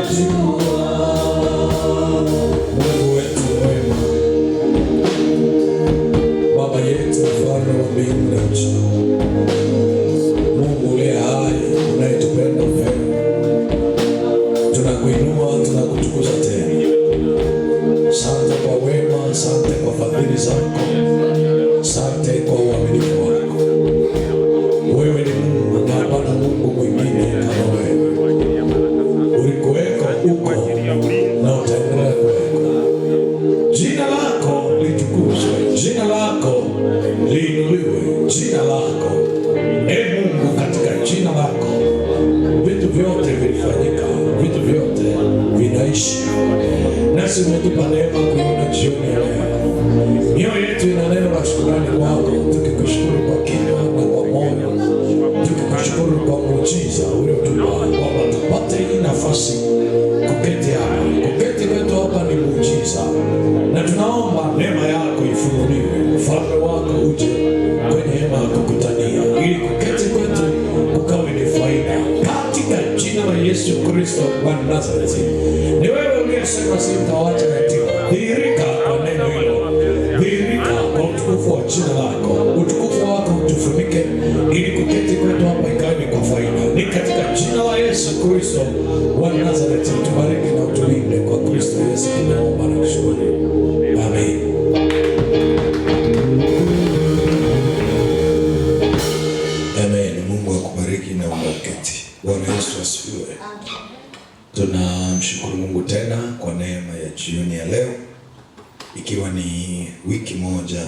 Mungu wetu mwema, Baba yetu, mfalme wa mbingu na nchi, Mungu uliye hai, unayetupenda upendo, tunakuinua, tunakutukuza tena. Asante kwa wema, asante kwa fadhili zako, asante kwa uaminifu wako. Wewe ni Mungu na hapana Mungu mwingine kama wewe. Ulikuweko uko na utaendelea kuweko. Jina lako litukuzwe, jina lako liinuliwe, jina lako, Mungu, katika jina lako vitu vyote vilifanyika, vitu vyote vinaishi. Nasi umetupa neema kuona jioni ya leo. Mioyo yetu ina neno la shukrani kwako, tukikushukuru kwa kinywa na kwa moyo, tukikushukuru kwa muujiza uliotupa kwamba tupate hii nafasi kuketi hapa. Kuketi kwetu hapa ni muujiza, na tunaomba neema yako ifunuliwe, ufalme wako uje kwenye hema ya kukutania, ili kuketi kwetu kukawe ni faida, katika jina la Yesu Kristo wa Nazareti. Ni wewe uliyesema sitawaacha yatima. Dhihirika kwa neno hilo, dhihirika kwa utukufu wa jina lako. Utukufu wako utufunike, ili kuketi kwetu hapa ikawe ni kwa faida. Ni katika jina la Yesu Kristo wa Nazareti. Tubariki na utulinde kwa Kristo Yesu tunaomba na kushukuru. Amen. Amen. Mungu akubariki na uketi. Bwana Yesu asifiwe. Tunamshukuru Mungu tena kwa neema ya jioni ya leo, ikiwa ni wiki moja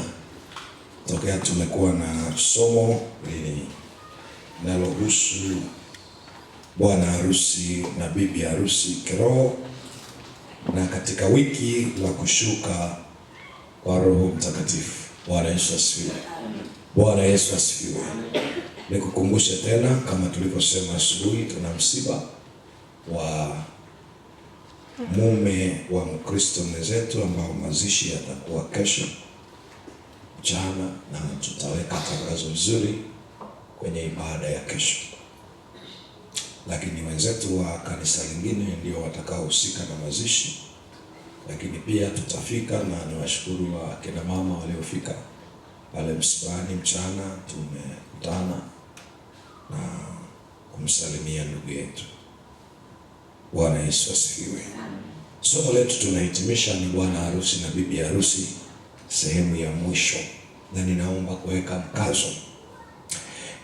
tokea tumekuwa na somo linalohusu bwana harusi na bibi harusi kiroho, na katika wiki la kushuka kwa Roho Mtakatifu. Bwana Yesu asifiwe. Bwana Yesu asifiwe. Nikukumbushe tena, kama tulivyosema asubuhi, tuna msiba wa mume wa Mkristo mwenzetu ambao mazishi yatakuwa kesho mchana, na tutaweka tangazo nzuri kwenye ibada ya kesho. Lakini wenzetu wa kanisa lingine ndio watakaohusika na mazishi, lakini pia tutafika, na niwashukuru wa kina mama waliofika pale msibani mchana. Tumekutana na kumsalimia ndugu yetu. Bwana Yesu asifiwe. Somo letu tunahitimisha ni bwana harusi na bibi harusi, sehemu ya mwisho, na ninaomba kuweka mkazo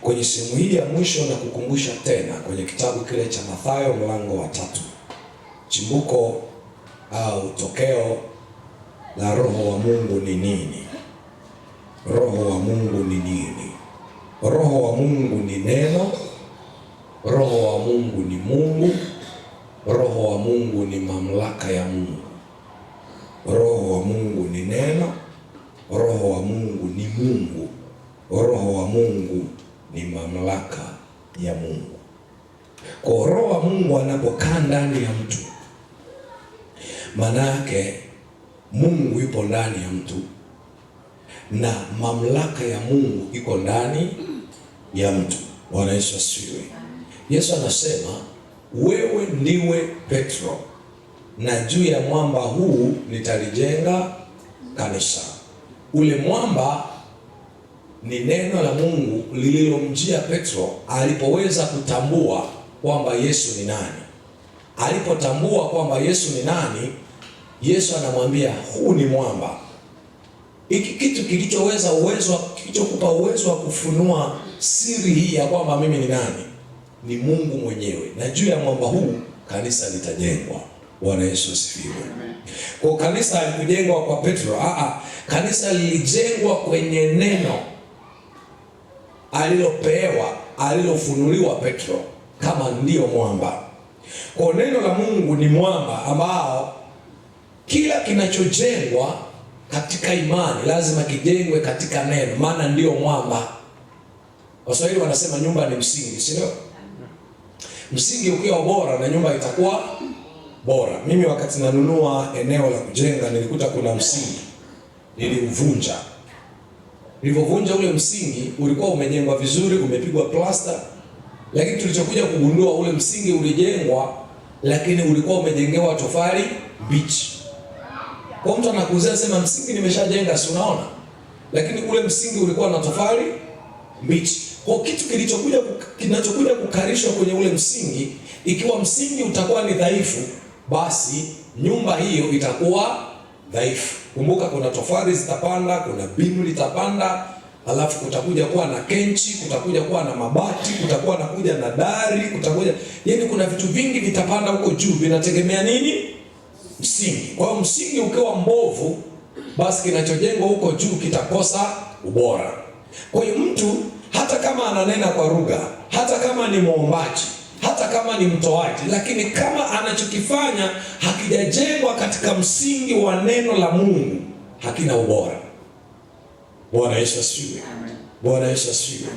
kwenye sehemu hii ya mwisho na kukumbusha tena kwenye kitabu kile cha Mathayo mlango wa 3. Chimbuko au tokeo la Roho wa Mungu ni nini? Roho wa Mungu ni nini? Roho wa Mungu ni neno. Roho wa Mungu ni Mungu. Roho wa Mungu ni mamlaka ya Mungu. Roho wa Mungu ni neno. Roho wa Mungu ni Mungu. Roho wa Mungu ni mamlaka ya Mungu. Kwa Roho wa Mungu anapokaa ndani ya mtu, maana yake Mungu yupo ndani ya mtu na mamlaka ya Mungu iko ndani ya mtu. Bwana Yesu asifiwe. Yesu anasema, wewe ndiwe Petro, na juu ya mwamba huu nitalijenga kanisa. Ule mwamba ni neno la Mungu lililomjia Petro alipoweza kutambua kwamba Yesu ni nani. Alipotambua kwamba Yesu ni nani, Yesu anamwambia huu ni mwamba. Hiki kitu kilichokupa uwezo wa kufunua siri hii ya kwamba mimi ni nani ni Mungu mwenyewe, na juu ya mwamba huu kanisa litajengwa. Bwana Yesu asifiwe. Kwa kanisa halikujengwa kwa Petro, kanisa lilijengwa kwenye neno alilofunuliwa Petro kama ndio mwamba. Kwa neno la Mungu ni mwamba ambao kila kinachojengwa katika imani lazima kijengwe katika neno, maana ndio mwamba. Waswahili wanasema nyumba ni msingi, si ndio? Msingi ukiwa bora na nyumba itakuwa bora. Mimi wakati nanunua eneo la kujenga nilikuta kuna msingi, niliuvunja. Nilipovunja ule msingi ulikuwa umejengwa vizuri, umepigwa plasta, lakini tulichokuja kugundua ule msingi ulijengwa lakini ulikuwa umejengewa tofali mbichi. Kwa mtu anakuuzia sema msingi nimeshajenga, si unaona? Lakini ule msingi ulikuwa na tofali mbichi. Kwa kitu kinachokuja kukarishwa kwenye ule msingi, ikiwa msingi utakuwa ni dhaifu, basi nyumba hiyo itakuwa dhaifu. Kumbuka kuna tofali zitapanda, kuna bimu litapanda, alafu kutakuja kuwa na kenchi, kutakuja kuwa na mabati, kutakuwa nakuja na dari, kutakuja, yaani kuna vitu vingi vitapanda huko juu, vinategemea nini? Msingi. Kwa hiyo msingi ukiwa mbovu, basi kinachojengwa huko juu kitakosa ubora. Kwa hiyo mtu hata kama ananena kwa lugha, hata kama ni mwombaji, hata kama ni mtoaji, lakini kama anachokifanya hakijajengwa katika msingi wa neno la Mungu, hakina ubora. Bwana Yesu asifiwe. Bwana Yesu asifiwe.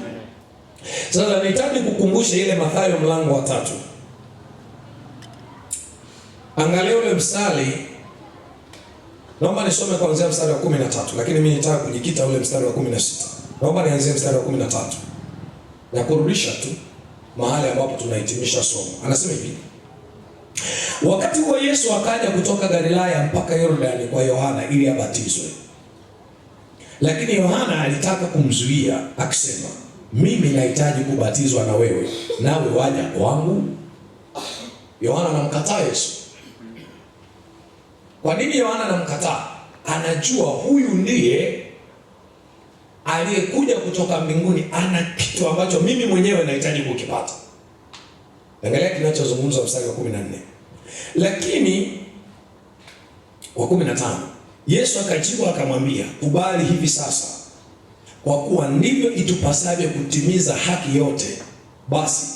Sasa nahitaji kukumbusha ile Mathayo mlango wa 3. Angalia ule mstari. Naomba nisome kuanzia mstari wa 13, lakini mimi nitaka kujikita ule mstari wa 16. Naomba nianzie mstari wa 13. Na kurudisha tu mahali ambapo tunahitimisha somo. Anasema hivi: wakati huo Yesu akaja kutoka Galilaya mpaka Yordani kwa Yohana ili abatizwe. Lakini Yohana alitaka kumzuia akisema, mimi nahitaji kubatizwa na wewe, nawe waja kwangu? Yohana anamkataa Yesu. Kwa nini Yohana anamkataa? Anajua huyu ndiye aliyekuja kutoka mbinguni, ana kitu ambacho mimi mwenyewe nahitaji kukipata. Angalia kinachozungumza mstari wa 14. Lakini wa 15, Yesu akajibu akamwambia, kubali hivi sasa, kwa kuwa ndivyo itupasavyo kutimiza haki yote. Basi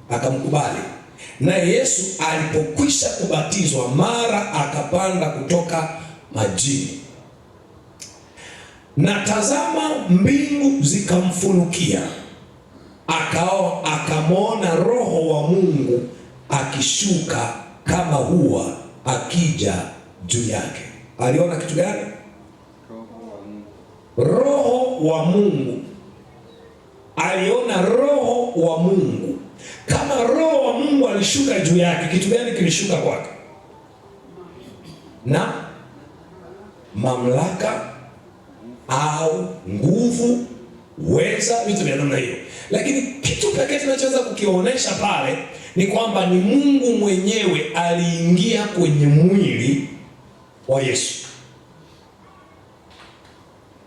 akamkubali. Na Yesu alipokwisha kubatizwa, mara akapanda kutoka majini. Na tazama, mbingu zikamfunukia, akamwona Roho wa Mungu akishuka kama hua akija juu yake. Aliona kitu gani? Roho wa Mungu. Aliona Roho wa Mungu. Kama Roho wa Mungu alishuka juu yake, kitu gani kilishuka kwake? Na mamlaka au nguvu, uweza, vitu vya namna hiyo. Lakini kitu pekee tunachoweza kukionyesha pale ni kwamba ni Mungu mwenyewe aliingia kwenye mwili wa Yesu.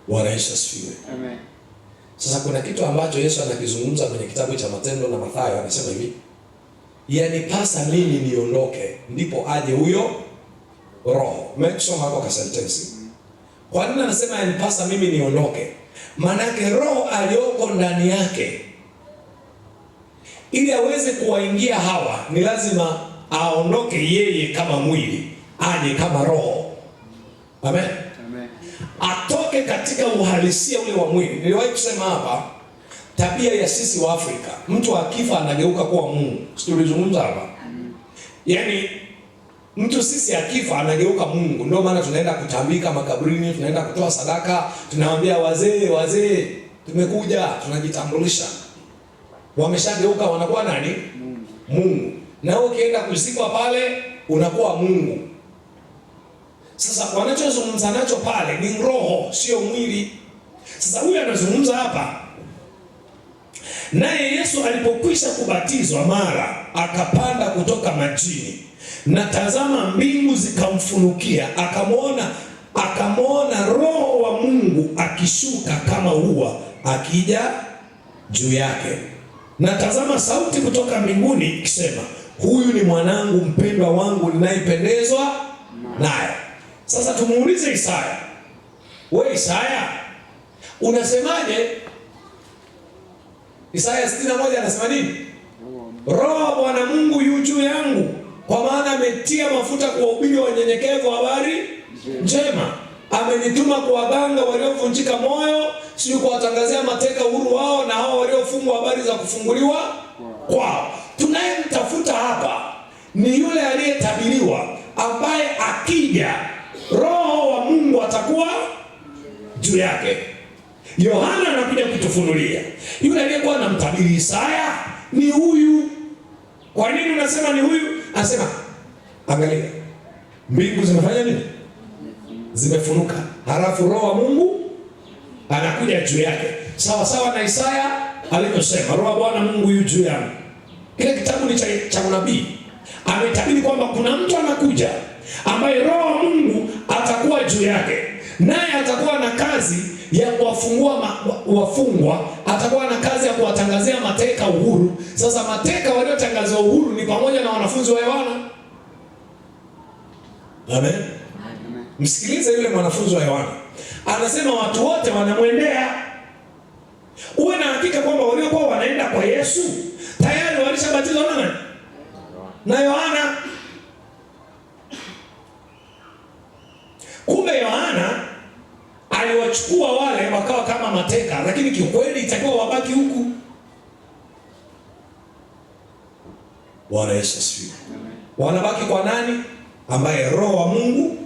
Bwana Yesu asifiwe. Amen. Sasa kuna kitu ambacho Yesu anakizungumza kwenye kitabu cha Matendo na Mathayo, anasema hivi: yanipasa mimi niondoke ndipo aje huyo Roho. Mmesoma hapo ka sentence. Kwa nini anasema yanipasa mimi niondoke? Maana yake Roho aliyoko ndani yake, ili aweze kuwaingia hawa, ni lazima aondoke yeye kama mwili, aje kama roho. Amen. Amen. Atoke katika uhalisia ule wa mwili. Niliwahi kusema hapa tabia ya sisi wa Afrika, mtu akifa anageuka kuwa Mungu. Tulizungumza hapa. Yaani mtu sisi akifa anageuka Mungu. Ndio maana tunaenda kutambika makaburini, tunaenda kutoa sadaka, tunamwambia wazee tumekuja, tunajitambulisha. Wameshageuka, wanakuwa nani? Mungu. Na wewe ukienda kuzikwa pale unakuwa Mungu. Sasa wanachozungumza nacho pale ni roho, sio mwili. Sasa huyu anazungumza hapa, naye Yesu alipokwisha kubatizwa, mara akapanda kutoka majini, na tazama, mbingu zikamfunukia, akamwona Roho wa Mungu akishuka kama hua akija juu yake. Na tazama, sauti kutoka mbinguni ikisema, huyu ni mwanangu mpendwa wangu ninayependezwa naye. Sasa tumuulize Isaya, wewe Isaya unasemaje? Isaya 61 anasema nini? Roho wa Bwana Mungu yu juu yangu, kwa maana ametia mafuta kuwahubiri wanyenyekevu habari njema. Amenituma kuwaganga waliovunjika moyo, sio kuwatangazia mateka uhuru wao, na hao waliofungwa habari za kufunguliwa kwao. Tunayemtafuta hapa ni yule aliyetabiriwa, ambaye akija Roho wa Mungu atakuwa juu yake. Yohana anakuja kutufunulia yule aliyekuwa anamtabiri Isaya ni huyu. Kwa nini unasema ni huyu? Anasema angalia, mbingu zimefanya nini? Zimefunuka, halafu Roho wa Mungu anakuja juu yake, sawa sawa na Isaya alivyosema, Roho wa Bwana Mungu yu juu yangu. Kile kitabu ni cha unabii. Ametabiri kwamba kuna mtu anakuja ambaye Roho wa Mungu atakuwa juu yake, naye atakuwa na kazi ya kuwafungua wafungwa, atakuwa na kazi ya kuwatangazia mateka uhuru. Sasa mateka waliotangaziwa uhuru ni pamoja na wanafunzi wa Yohana. Amen. Msikilize yule mwanafunzi wa Yohana. Anasema watu wote wanamwendea. Uwe na hakika kwamba waliokuwa wanaenda kwa Yesu tayari walishabatizwa na nani? Na Yohana. Kumbe Yohana aliwachukua wale wakawa kama mateka, lakini kiukweli itakiwa wabaki huku. Bwana Yesu asifiwe. Wanabaki kwa nani? Ambaye Roho wa Mungu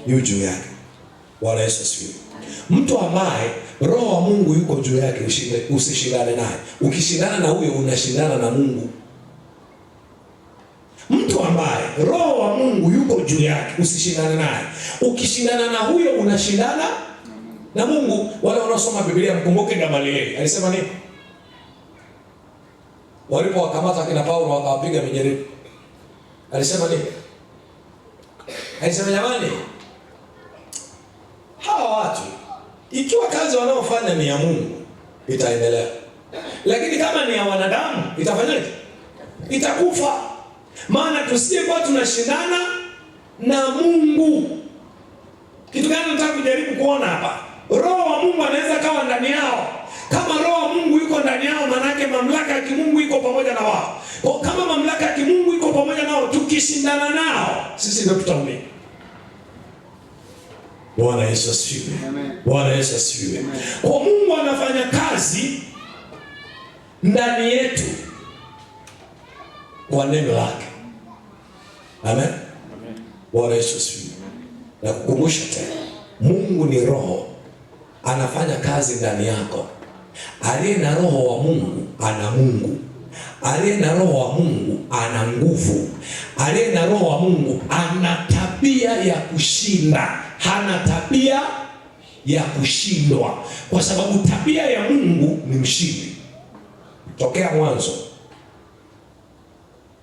yu juu yake. Bwana Yesu asifiwe. Mtu ambaye Roho wa Mungu yuko juu yake usishindane naye. Ukishindana na huyo unashindana na Mungu. Mtu ambaye Roho wa Mungu yuko juu yake usishindane naye. Ukishindana na huyo unashindana na Mungu. Wale wanaosoma Biblia mkumbuke Gamalieli alisema nini? Walipowakamata kina Paulo wakawapiga mijeledi, alisema nini? Alisema jamani, hawa watu ikiwa kazi wanaofanya ni ya Mungu itaendelea, lakini kama ni ya wanadamu itafanyaje? Itakufa. Maana tusije kwa tunashindana na Mungu. Kitu gani nataka kujaribu kuona hapa? Roho wa Mungu anaweza kawa ndani yao. Kama Roho wa Mungu yuko ndani yao, maana yake mamlaka ya kimungu iko pamoja na wao. Kwa kama mamlaka ya kimungu iko pamoja nao, tukishindana nao sisi ndio tutaumia. Bwana Yesu asifiwe. Bwana Yesu asifiwe. Kwa Mungu anafanya kazi ndani yetu kwa neno lake. Amen. Bwana Yesu asifiwe. Na kukumbusha tena, Mungu ni roho, anafanya kazi ndani yako. Aliye na Roho wa Mungu ana Mungu. Aliye na Roho wa Mungu ana nguvu. Aliye na Roho wa Mungu ana tabia ya kushinda, hana tabia ya kushindwa, kwa sababu tabia ya Mungu ni mshindi tokea mwanzo.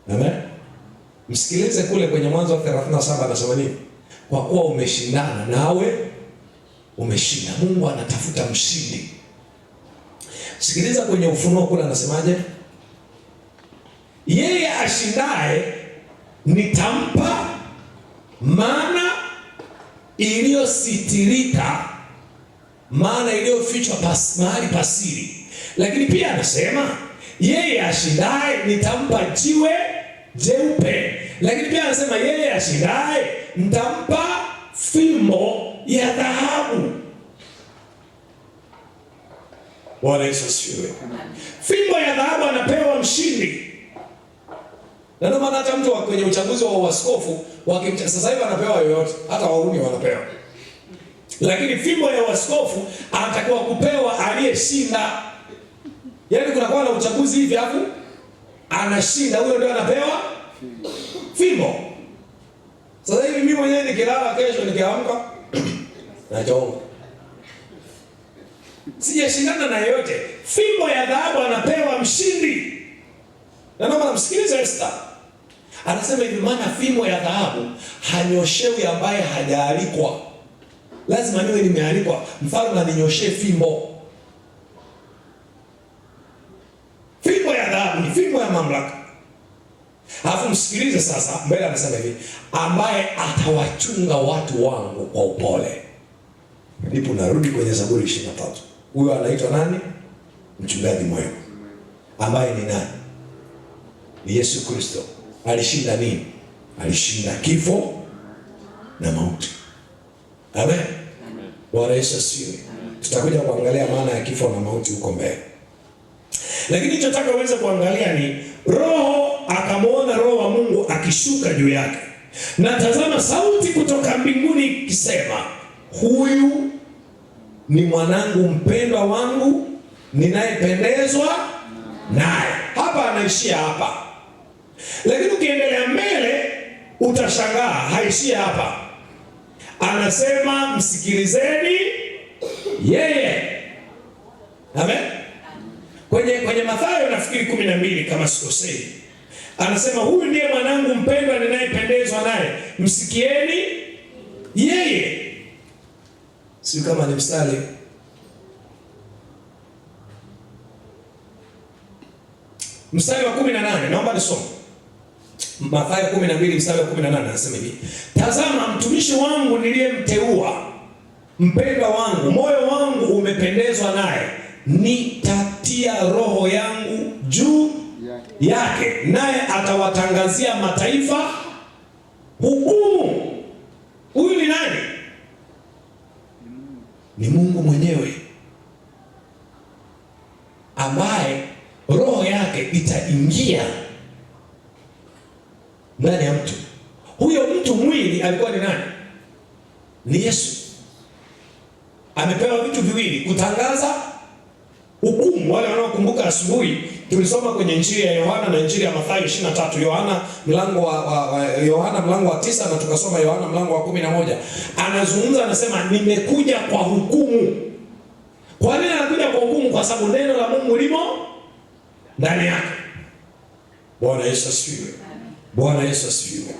Amen. Msikilize kule kwenye Mwanzo 37 anasema nini? Kwa kuwa umeshindana nawe umeshinda. Mungu anatafuta mshindi. Sikiliza kwenye Ufunuo kule anasemaje? Yeye ashindaye nitampa maana iliyositirika, maana iliyofichwa mahali pasiri. Lakini pia anasema yeye ashindaye nitampa jiwe jeupe. Lakini pia anasema yeye ashindaye nitampa fimbo ya dhahabu. Bwana Yesu asifiwe. Fimbo ya dhahabu anapewa mshindi. Na ndio maana hata mtu kwenye uchaguzi wa uaskofu sasa hivi anapewa yoyote, hata wauni wanapewa. Lakini fimbo ya uaskofu anatakiwa kupewa aliyeshinda. Yaani kunakuwa na uchaguzi hivi hapo anashinda, huyo ndio anapewa fimbo. Sasa hivi mimi mwenyewe nikilala kesho nikiamka nachonga, sijashindana na yeyote. Fimbo ya dhahabu anapewa mshindi. Na ndio msikilize Esther. Anasema hivi, maana fimbo ya dhahabu hanyoshewi ambaye hajaalikwa. Lazima niwe nimealikwa, mfalme aninyoshe fimbo. Fimbo ya dhahabu ni fimbo ya mamlaka. Alafu msikilize sasa, mbele anasema hivi, ambaye atawachunga watu wangu kwa upole. Ndipo narudi kwenye Zaburi 23. Huyo anaitwa nani? Mchungaji mwema. Ambaye ni nani? Ni Yesu Kristo. Alishinda nini? Alishinda kifo na mauti. Amen. Bwana Yesu asifiwe. Tutakuja kuangalia maana ya kifo na mauti huko mbele. Lakini ninachotaka uweze kuangalia ni Roho akamwona Roho wa Mungu akishuka juu yake. Na tazama sauti kutoka mbinguni ikisema, huyu ni mwanangu mpendwa wangu ninayependezwa naye. Hapa anaishia hapa. Lakini ukiendelea mbele utashangaa, haishia hapa. Anasema msikilizeni yeye. Amen. Kwenye Mathayo nafikiri 12 kama sikosei, anasema huyu ndiye mwanangu mpendwa ninayependezwa naye, msikieni yeye. Sio kama ni mstari. Mstari wa 18 naomba nisome. Mathayo 12 mstari wa 18 anasema hivi: tazama mtumishi wangu niliyemteua, mpendwa wangu, moyo wangu umependezwa naye, nitatia roho yangu juu yake, naye atawatangazia mataifa hukumu. Huyu ni nani? Ni Mungu mwenyewe, ambaye roho yake itaingia ndani ya mtu. Huyo mtu mwili alikuwa ni nani? Ni Yesu. Amepewa vitu viwili: kutangaza hukumu. Wale wanaokumbuka asubuhi tulisoma kwenye Injili ya Yohana na Injili ya Mathayo 23, Yohana mlango wa 9 na tukasoma Yohana mlango wa 11. Anazungumza, anasema nimekuja kwa hukumu. Kwa nini anakuja kwa hukumu? Kwa sababu neno la Mungu limo ndani yake. Bwana Yesu asifiwe. Bwana Yesu asifiwe.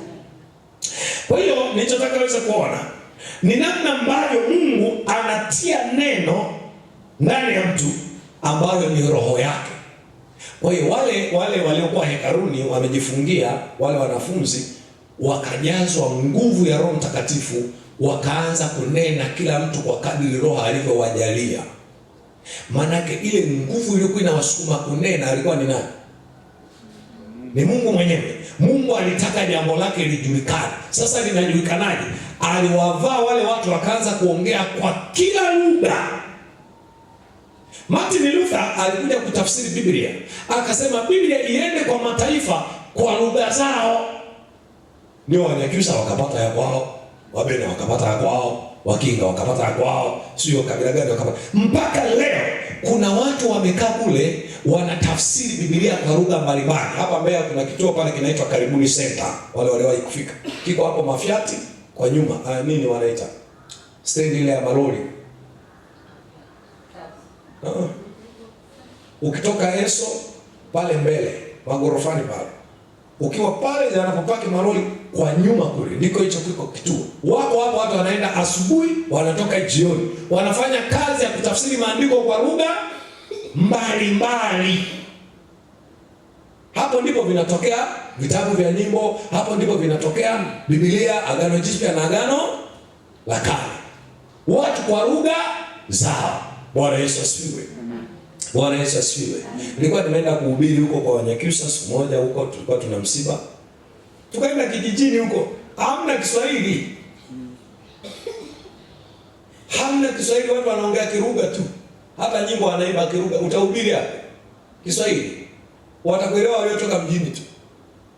Kwa hiyo nilichotaka wewe kuona ni namna ambavyo Mungu anatia neno ndani ya mtu ambayo ni roho yake. Kwa hiyo wale waliokuwa hekaruni wamejifungia, wale wanafunzi wakajazwa nguvu ya Roho Mtakatifu, wakaanza kunena kila mtu kwa kadiri Roho alivyowajalia. Maanake ile nguvu iliyokuwa inawasukuma kunena alikuwa ni nani? Ni Mungu mwenyewe. Mungu alitaka jambo lake lijulikane. Sasa linajulikanaje? Aliwavaa wale watu wakaanza kuongea kwa kila lugha. Martin Luther alikuja kutafsiri Biblia, akasema Biblia iende kwa mataifa kwa lugha zao. Ndio Wanyakyusa wakapata ya kwao, Wabena wakapata ya kwao, Wakinga wakapata ya kwao, sio kabila gani wakapata. Mpaka leo kuna watu wamekaa kule wanatafsiri Biblia kwa lugha mbalimbali. Hapa Mbeya kuna kituo pale kinaitwa Karibuni Center. Wale waliwahi kufika. Kiko hapo Mafiati kwa nyuma. Nini wanaita? Stendi ile ya malori. Ukitoka Eso pale mbele, magorofani pale. Ukiwa pale yanapopaki malori kwa nyuma kule, ndiko hicho kiko kituo. Wako hapo watu wanaenda asubuhi, wanatoka jioni. Wanafanya kazi ya kutafsiri maandiko kwa lugha mbalimbali. Hapo ndipo vinatokea vitabu vya nyimbo, hapo ndipo vinatokea Biblia, Agano Jipya na Agano la Kale. Watu kwa lugha zao. Bwana Yesu asifiwe. Bwana Yesu asifiwe. Nilikuwa nimeenda kuhubiri huko kwa Wanyakyusa siku moja huko, tulikuwa tuna msiba. Tukaenda kijijini huko, hamna Kiswahili. Hamna Kiswahili, watu wanaongea Kiruga tu. Hata nyimbo wanaimba Kiruga, utahubiri hapo Kiswahili? Watakuelewa waliotoka mjini tu.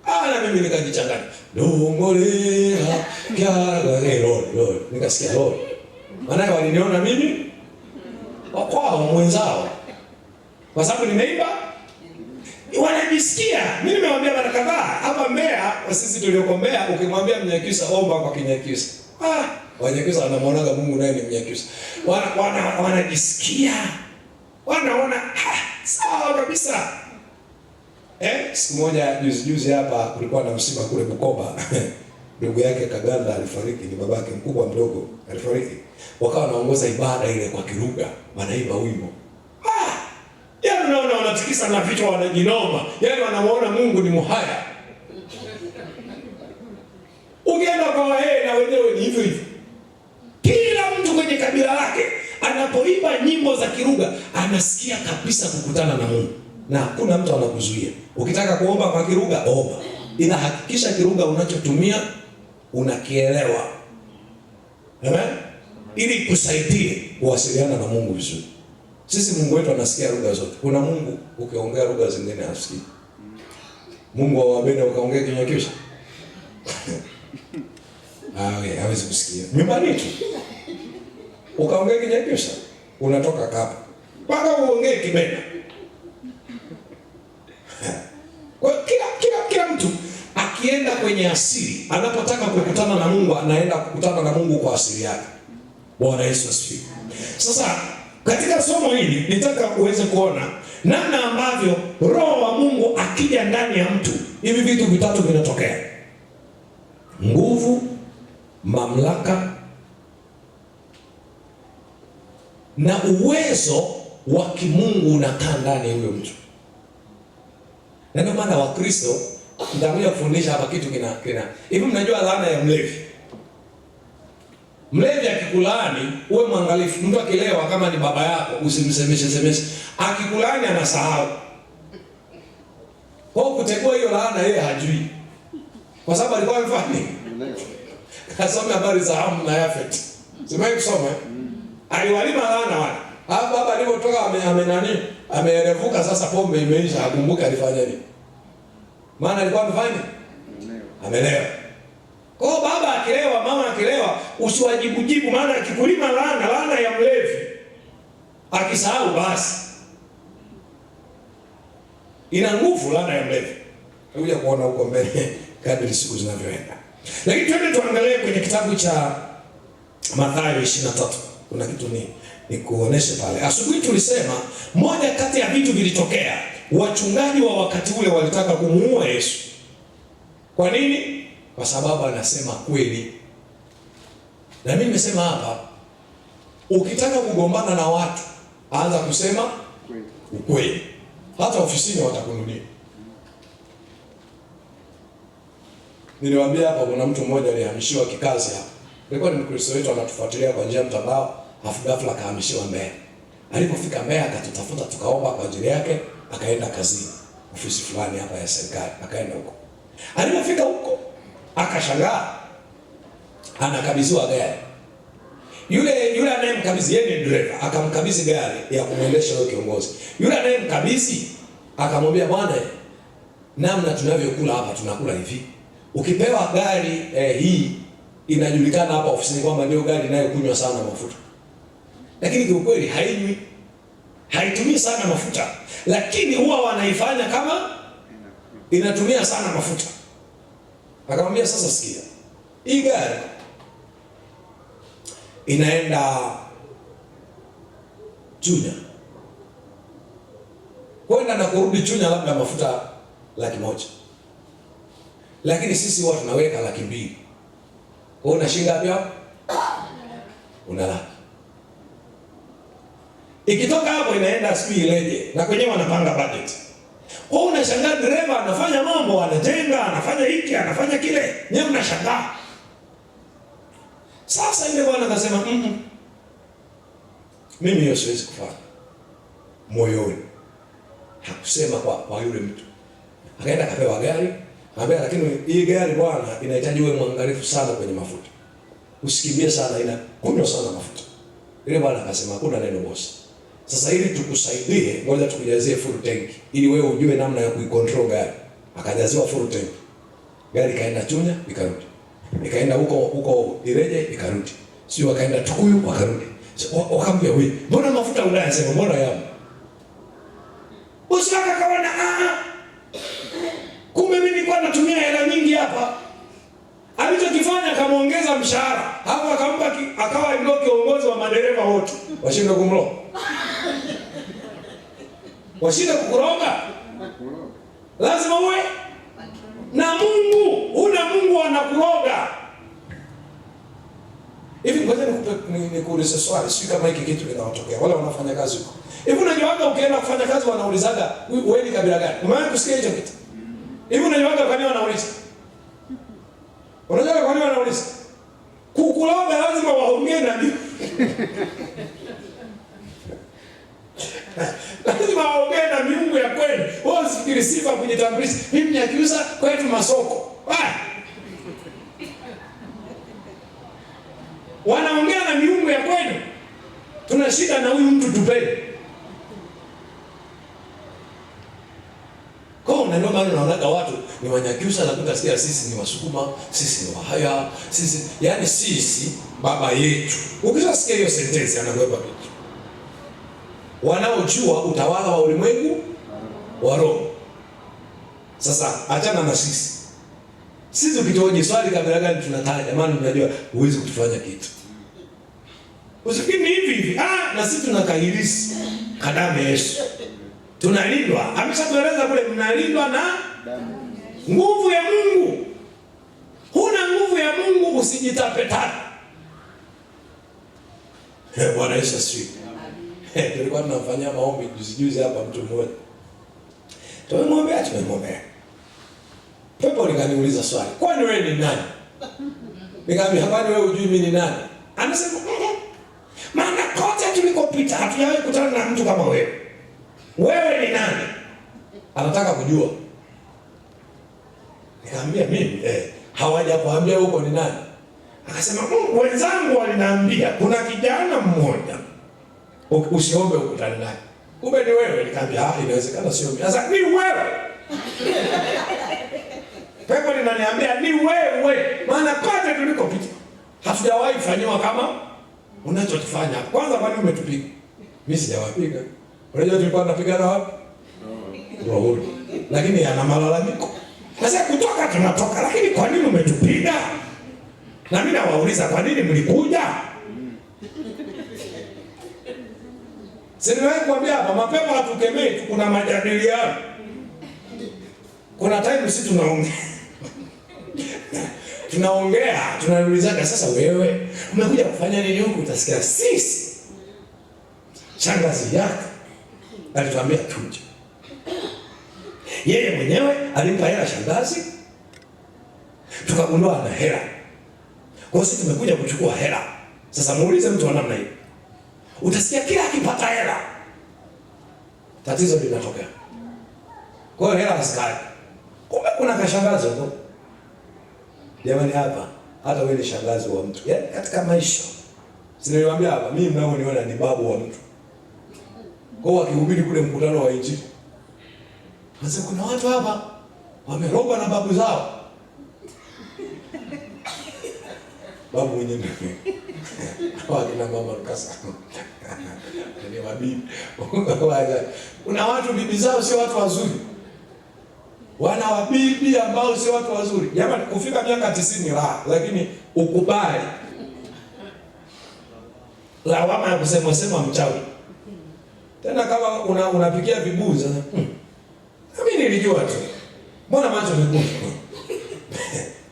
Na mimi nikajichanganya. Dongole kiara lolo. Nikasikia lolo. Maana waliniona mimi kwao mwenzao. Kwa sababu nimeimba, wanajisikia. Mimi nimewambia mara kadhaa hapa Mbeya, sisi tulioko Mbeya, ukimwambia Mnyakyusa omba kwa Kinyakyusa. Wanyakyusa wanamwonaga Mungu naye ni Mnyakyusa. Wanajisikia. Wanaona sawa kabisa. Siku moja juzi hapa kulikuwa na msiba kule Bukoba. Ndugu yake Kaganda alifariki, ni babake mkubwa mdogo alifariki. Wakawa wanaongoza ibada ile kwa Kiruga, wanaimba wimbo. Yaani unaona wanatikisa na vichwa, wanajinoma. Yaani wanamuona Mungu ni muhaya. Ukienda kwa wahe na wenyewe ni hivyo hivyo. Kila mtu kwenye kabila lake anapoimba nyimbo za Kiruga anasikia kabisa kukutana na Mungu. Na hakuna mtu anakuzuia. Ukitaka kuomba kwa Kiruga, omba. Ila hakikisha Kiruga unachotumia unakielewa. Amen? Ili kusaidie kuwasiliana na Mungu vizuri. Sisi Mungu wetu anasikia lugha zote. Kuna Mungu ukiongea lugha zingine hasikii. Mungu wa Wabena ukaongea Kinyakyusa. Hawezi kusikia. Nyumbani tu. Ukaongea Kinyakyusa, unatoka kapa. Mpaka uongee Kibena. Kwa kila mtu akienda kwenye asili, anapotaka kukutana na Mungu, anaenda kukutana na Mungu kwa asili yake. Bwana Yesu asifiwe. Sasa katika somo hili nitaka uweze kuona namna ambavyo Roho wa Mungu akija ndani ya mtu, hivi vitu vitatu vinatokea: nguvu, mamlaka na uwezo wa kimungu unakaa ndani ya huyo mtu. Na ndio maana Wakristo, nitakuja kufundisha hapa kitu kina hivi. Mnajua laana ya mlevi? Mlevi akikulaani, uwe mwangalifu. Mtu akilewa, kama ni baba yako, usimsemeshe. Akikulaani anasahau. Kwa kutegua hiyo laana, yeye hajui, kwa sababu alikuwa amefanya kasome habari za Hamu na Yafet. Simewahi kusoma? Aliwalima laana wale. Hapo baba alipotoka ameerevuka, sasa pombe imeisha, akumbuka alifanya nini. Maana alikuwa amefanya amelewa. Kwa baba akilewa, mama akilewa, usiwajibu, maana akikulima laana ya mlevi, akisahau basi ina nguvu laana ya mlevi. Tutakuja kuona huko mbele kadri siku zinavyoenda. Lakini twende tuangalie kwenye kitabu cha Mathayo 23. Kuna kitu ni kuonesha pale. Asubuhi tulisema moja kati ya vitu vilitokea. Wachungaji wa wakati ule walitaka kumuua Yesu. Kwa nini? Kwa sababu anasema kweli. Na mimi nimesema hapa, ukitaka kugombana na watu, anza kusema ukweli. Hata ofisini watakununia. Niliwaambia hapa, kuna mtu mmoja alihamishiwa kikazi hapa. Alikuwa ni Mkristo wetu, anatufuatilia kwa njia ya mtandao, ghafla akahamishiwa Mbeya. Alipofika Mbeya akatutafuta, tukaomba kwa ajili yake, akaenda kazini ofisi fulani hapa ya serikali, akaenda huko. Alipofika huko akashangaa, anakabidhiwa gari. Yule anayemkabidhi, yeye ni dereva, akamkabidhi gari ya kumwendesha yule kiongozi. Yule anayemkabidhi akamwambia, bwana, namna tunavyokula hapa tunakula hivi. Ukipewa gari hii, inajulikana hapa ofisini kwamba ndio gari inayokunywa sana mafuta. Lakini kwa kweli haitumii sana mafuta, lakini huwa wanaifanya kama inatumia sana mafuta. Akamwambia, sasa sikia, hii gari inaenda Chunya, kwenda na kurudi Chunya labda mafuta 100,000, lakini sisi huwa tunaweka 200,000. Kwa una shilingi ngapi hapo? Una 100,000. Ikitoka hapo inaenda sijui Ileje, na kwenyewe wanapanga budget. Kwa unashangaa dereva anafanya mambo, anajenga, anafanya hiki, anafanya kile, nyewe mnashangaa. Sasa ile bwana akasema, mimi hiyo siwezi kufanya. Moyoni hakusema kwa yule mtu. Akaenda akapewa gari, akambia, lakini hii gari bwana inahitaji uwe mwangalifu sana kwenye mafuta. Usikimbie sana, inakunywa sana mafuta. Ile bwana akasema, hakuna neno bosi. Sasa ili tukusaidie, ngoja tukujazie full tank ili wewe ujue namna ya kuicontrol gari. Akajaziwa full tank. Gari kaenda Chunya, ikarudi. Ikaenda huko Ileje, ikarudi. Sio wakaenda Tukuyu, wakarudi. Wakamwambia, wewe, mbona mafuta unayasema, mbona yamo? Bosi akaona, kumbe mimi nilikuwa natumia hela nyingi hapa. Alichokifanya akamuongeza mshahara. Hapo akampa, akawa ndio kiongozi wa madereva wote. Washinde kumroga. Washinde kukuroga. Lazima uwe na Mungu. Una Mungu anakuroga. Hivi ngoja nikuulize swali, sio kama hiki kitu kinawatokea wale wanafanya kazi huko. Hivi unajuaga ukienda kufanya kazi wanaulizaga, wewe ni kabila gani? Umewahi kusikia hicho kitu? Hivi unajuaga kwa nini wanauliza? Unajua kwa nini wanauliza? Kukuloga lazima waongee na mimi. Lazima waongee na miungu ya kweli. Wao usifikiri sifa kujitambulisha. Mimi ni akiuza kwetu masoko. Wanaongea na miungu ya kweli. Tuna shida na huyu mtu tupeni. Kwa ndio maana naonaga watu ni Wanyakyusa, na kutasikia sisi ni Wasukuma, sisi ni Wahaya, sisi yani sisi baba yetu. Ukishasikia hiyo sentence anagweba kitu. Wanaojua utawala wa ulimwengu wa roho. Sasa achana na sisi. Sisi ukitoje swali kabila gani tunataja, jamani unajua huwezi kutufanya kitu. Usifikiri hivi hivi. Na sisi tunakahirisi kadamu Yesu. Tunalindwa. Ameshatueleza kule mnalindwa na nguvu ya Mungu. Huna nguvu ya Mungu usijitapetana. Bwana Yesu asifiwe. Tulikuwa tunafanya maombi juzi hapa mtu mmoja. Tumemwombea. Pepo likaniuliza swali. Kwani wewe ni nani? Nikamwambia kwani wewe hujui mimi ni nani? Anasema maana kote tulikopita hatujawahi kukutana na mtu kama wewe. Wewe ni nani? Anataka kujua. Nikamwambia mimi hawajakuambia huko ni nani? Akasema wenzangu waliniambia kuna kijana mmoja usiombe ukutane naye. Kumbe ni wewe. Nikamwambia inawezekana sio mimi. Sasa ni wewe. Pepo linaniambia ni wewe. Maana kote tulikopita hatujawahi fanywa kama unachotufanya. Kwanza kwani umetupiga? Mimi sijawapiga. Unajua tulikuwa tunapigana wapi? Rohoni. Lakini yana malalamiko. Sasa kutoka tunatoka, lakini kwa nini umetupiga? Na mimi nawauliza kwa nini mlikuja? Siniwahi kuambia hapa mapepo hatukemei tu, kuna majadiliano. Kuna time sisi tunaongea, tunaulizaga sasa wewe umekuja kufanya nini huku? Utasikia sisi shangazi yako alituambia tuje. Yeye mwenyewe alimpa hela shangazi. Tukagundua ana hela. Kwa hiyo tumekuja kuchukua hela. Sasa muulize mtu wa namna hiyo. Utasikia kila akipata hela tatizo linatokea. Kwa hiyo hela askari. Kumbe kuna kashangazi huko. Jamani hapa hata wewe ni shangazi wa mtu. Yaani katika maisha. Siniwaambia hapa mimi mnaoniona ni babu wa mtu. Kwa hiyo akihubiri kule mkutano wa Injili. Sasa kuna watu hapa wamerogwa na babu zao. Babu mwenyewe ndio. Hawa kina mama Lukasa. Ni wabibi. Kuna watu bibi zao sio watu wazuri. Wana wabibi ambao sio watu wazuri. Jamani kufika miaka 90 lakini ukubali lawama ya kusema mchawi. Tena kama unapikia vibuza. Mimi nilijua tu. Mbona macho mekundu?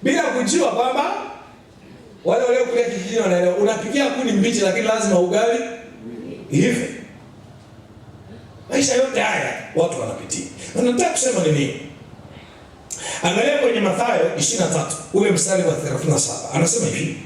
Bila kujua kwamba wale wale kule kijijini wanaelewa unapikia kuni mbichi lakini lazima ugali hivi. Maisha yote haya watu wanapitia. Na nataka kusema nini? Angalia kwenye Mathayo 23 ule mstari wa 37. Anasema hivi.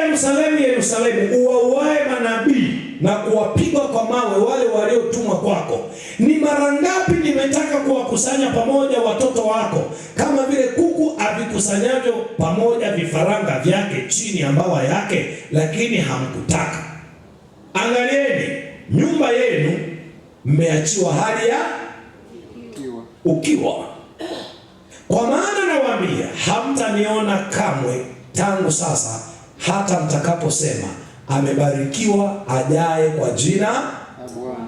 Yerusalemu, Yerusalemu, uwauae manabii na kuwapiga kwa mawe wale waliotumwa kwako. Ni mara ngapi nimetaka kuwakusanya pamoja watoto wako kama vile kuku avikusanyavyo pamoja vifaranga vyake chini ya mbawa yake, lakini hamkutaka. Angalieni, nyumba yenu mmeachiwa hali ya ukiwa. Kwa maana nawaambia hamtaniona kamwe tangu sasa hata mtakaposema amebarikiwa ajaye kwa jina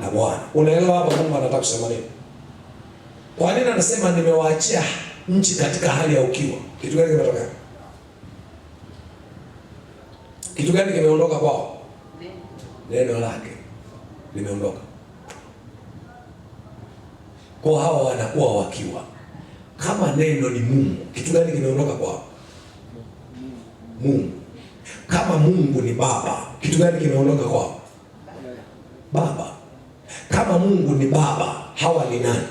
la Bwana. Unaelewa hapa Mungu anataka kusema nini? Kwa nini anasema nimewaachia nchi katika hali ya ukiwa? Kitu gani kimetokea? Kitu gani kimeondoka kwao? Neno lake limeondoka. Kwa hawa wanakuwa wakiwa. Kama neno ni Mungu, kitu gani kimeondoka kwao? Mungu. Kama Mungu ni baba, kitu gani kimeondoka kwao? Baba. Kama Mungu ni baba, hawa ni nani?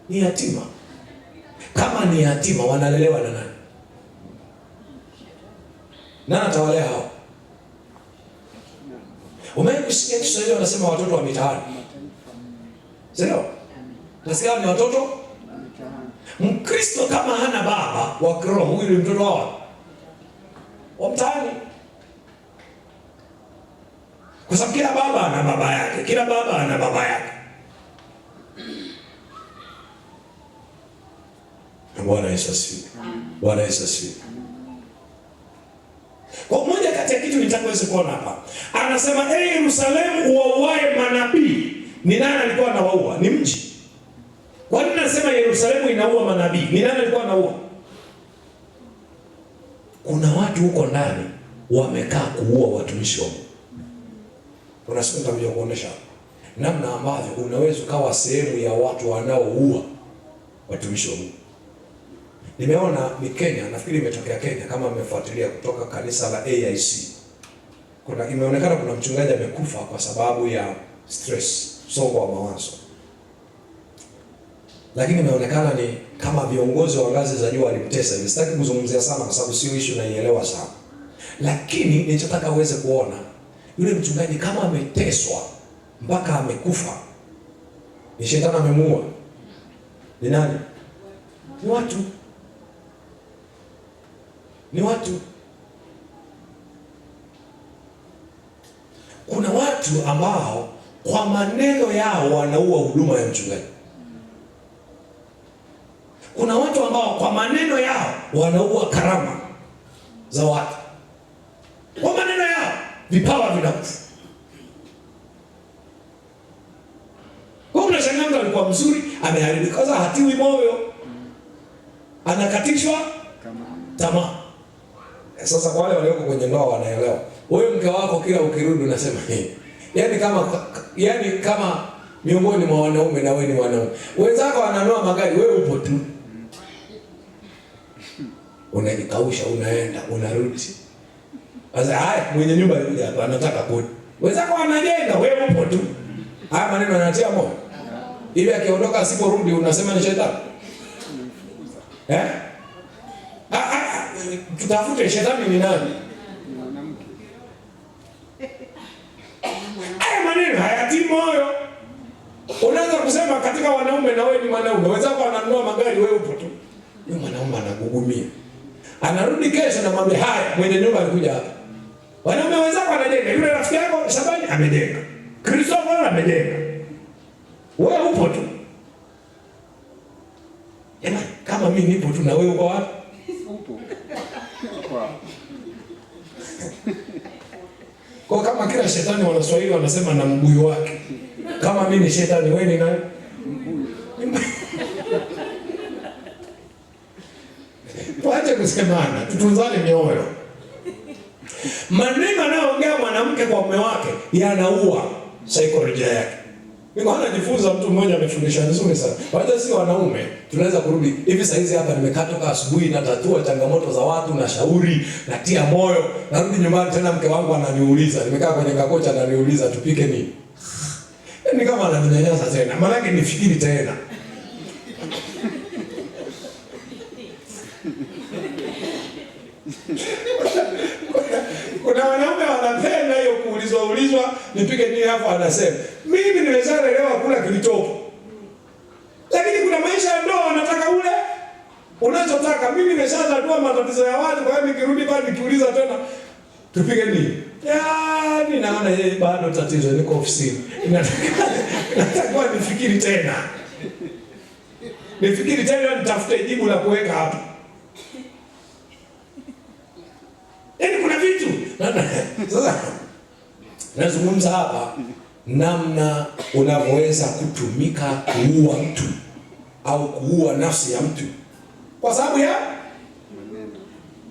Ni yatima. Kama ni yatima, wanalelewa na nani? Nani atawalea hao? Umekusikia Kiswahili wanasema watoto wa mitaani. Sio? Nasikia ni watoto Mkristo kama hana baba wa kiroho, huyu ni mtoto wa mtaani. Kwa sababu kila baba ana baba yake, kila baba ana baba yake. Bwana Yesu asifiwe. Bwana Yesu asifiwe. Kwa moja kati ya kitu nitakweza kuona hapa. Anasema Yerusalemu uwauae manabii. Ni nani alikuwa anawaua? Ni mji. Kwa nini anasema inasema Yerusalemu inaua manabii. Ni nani alikuwa anaua? Kuna watu huko ndani wamekaa kuua watumishi wa Mungu. Kuna siku nitakuja kuonesha namna ambavyo unaweza ukawa sehemu ya watu wanaoua watumishi wa Mungu. Nimeona ni Kenya, nafikiri imetokea Kenya kama mmefuatilia, kutoka kanisa la AIC. Imeonekana kuna mchungaji amekufa kwa sababu ya stress, msongo wa mawazo. Lakini imeonekana ni kama viongozi wa ngazi za juu walimtesa. Sitaki kuzungumzia sana kwa sababu sio issue naielewa sana. Lakini nilichotaka uweze kuona, yule mchungaji kama ameteswa mpaka amekufa, ni shetani amemuua. Ni nani? Ni watu. Ni watu. Kuna watu ambao kwa maneno yao wanaua huduma ya mchungaji. Kuna watu ambao kwa maneno yao wanaua karama za watu. Kwa maneno yao vipawa vinakufa. Kwa unashangaa alikuwa mzuri, ameharibika. Sasa hatiwi moyo, anakatishwa tamaa. Sasa kwa wale walioko kwenye ndoa wanaelewa. Wewe mke wako kila ukirudi unasema yaani kama miongoni mwa wanaume na wewe ni wanaume. Wenzako wananua magari, wewe upo tu. Unajikausha, unaenda, unarudi. Sasa haya mwenye nyumba alikuja hapa anataka kodi. Wenzako wanajenga, wewe upo tu. Haya maneno yanatia moyo. Ili akiondoka asiporudi unasema ni shetani. Tutafute shetani ni nani? Haya maneno hayatii moyo. Unaweza kusema katika wanaume na wewe ni mwanaume. Wenzako wananunua magari, wewe upo tu. Yule mwanaume anagugumia. Anarudi kesho na mwambie haya mwenye nyumba alikuja hapa. Wanaume wenzako wanajenga. Yule rafiki yako Shabani amejenga. Christopher amejenga. Wewe upo tu. Kama mimi nipo tu na wewe uko wapi? Upo. Kwa kama kila shetani Wanaswahili wanasema na mbuyu wake. Kama mimi ni shetani, wewe ni nani? Tuache kusemana, tutunzane mioyo. Maneno anayoongea mwanamke kwa mume wake yanaua saikolojia yake. Mimi najifunza, mtu mmoja amefundisha vizuri sana. Wacha si wanaume tunaweza kurudi hivi saa hizi hapa, nimekaa toka asubuhi natatua changamoto za watu na shauri, natia moyo, narudi nyumbani tena mke wangu ananiuliza, nimekaa kwenye kakocha ananiuliza tupike nini? Yaani kama ananinyanyasa tena, maana yake nifikiri tena. Kuna wanaume wanapenda hiyo kuulizwa nipike nini, hapo anasema mimi nimeshaelewa kula kilichopo. Lakini kuna maisha ya ndoa wanataka ule unachotaka. Mimi nimeshatatua matatizo ya watu, kwa hiyo nikirudi pale nikiuliza tena tupike nini? Yaani naona yeye bado tatizo, niko ofisini. Nataka nifikiri tena. Nifikiri tena nitafute jibu la kuweka hapa. Yaani kuna vitu. Sasa nazungumza hapa namna unavyoweza kutumika kuua mtu au kuua nafsi ya mtu kwa sababu ya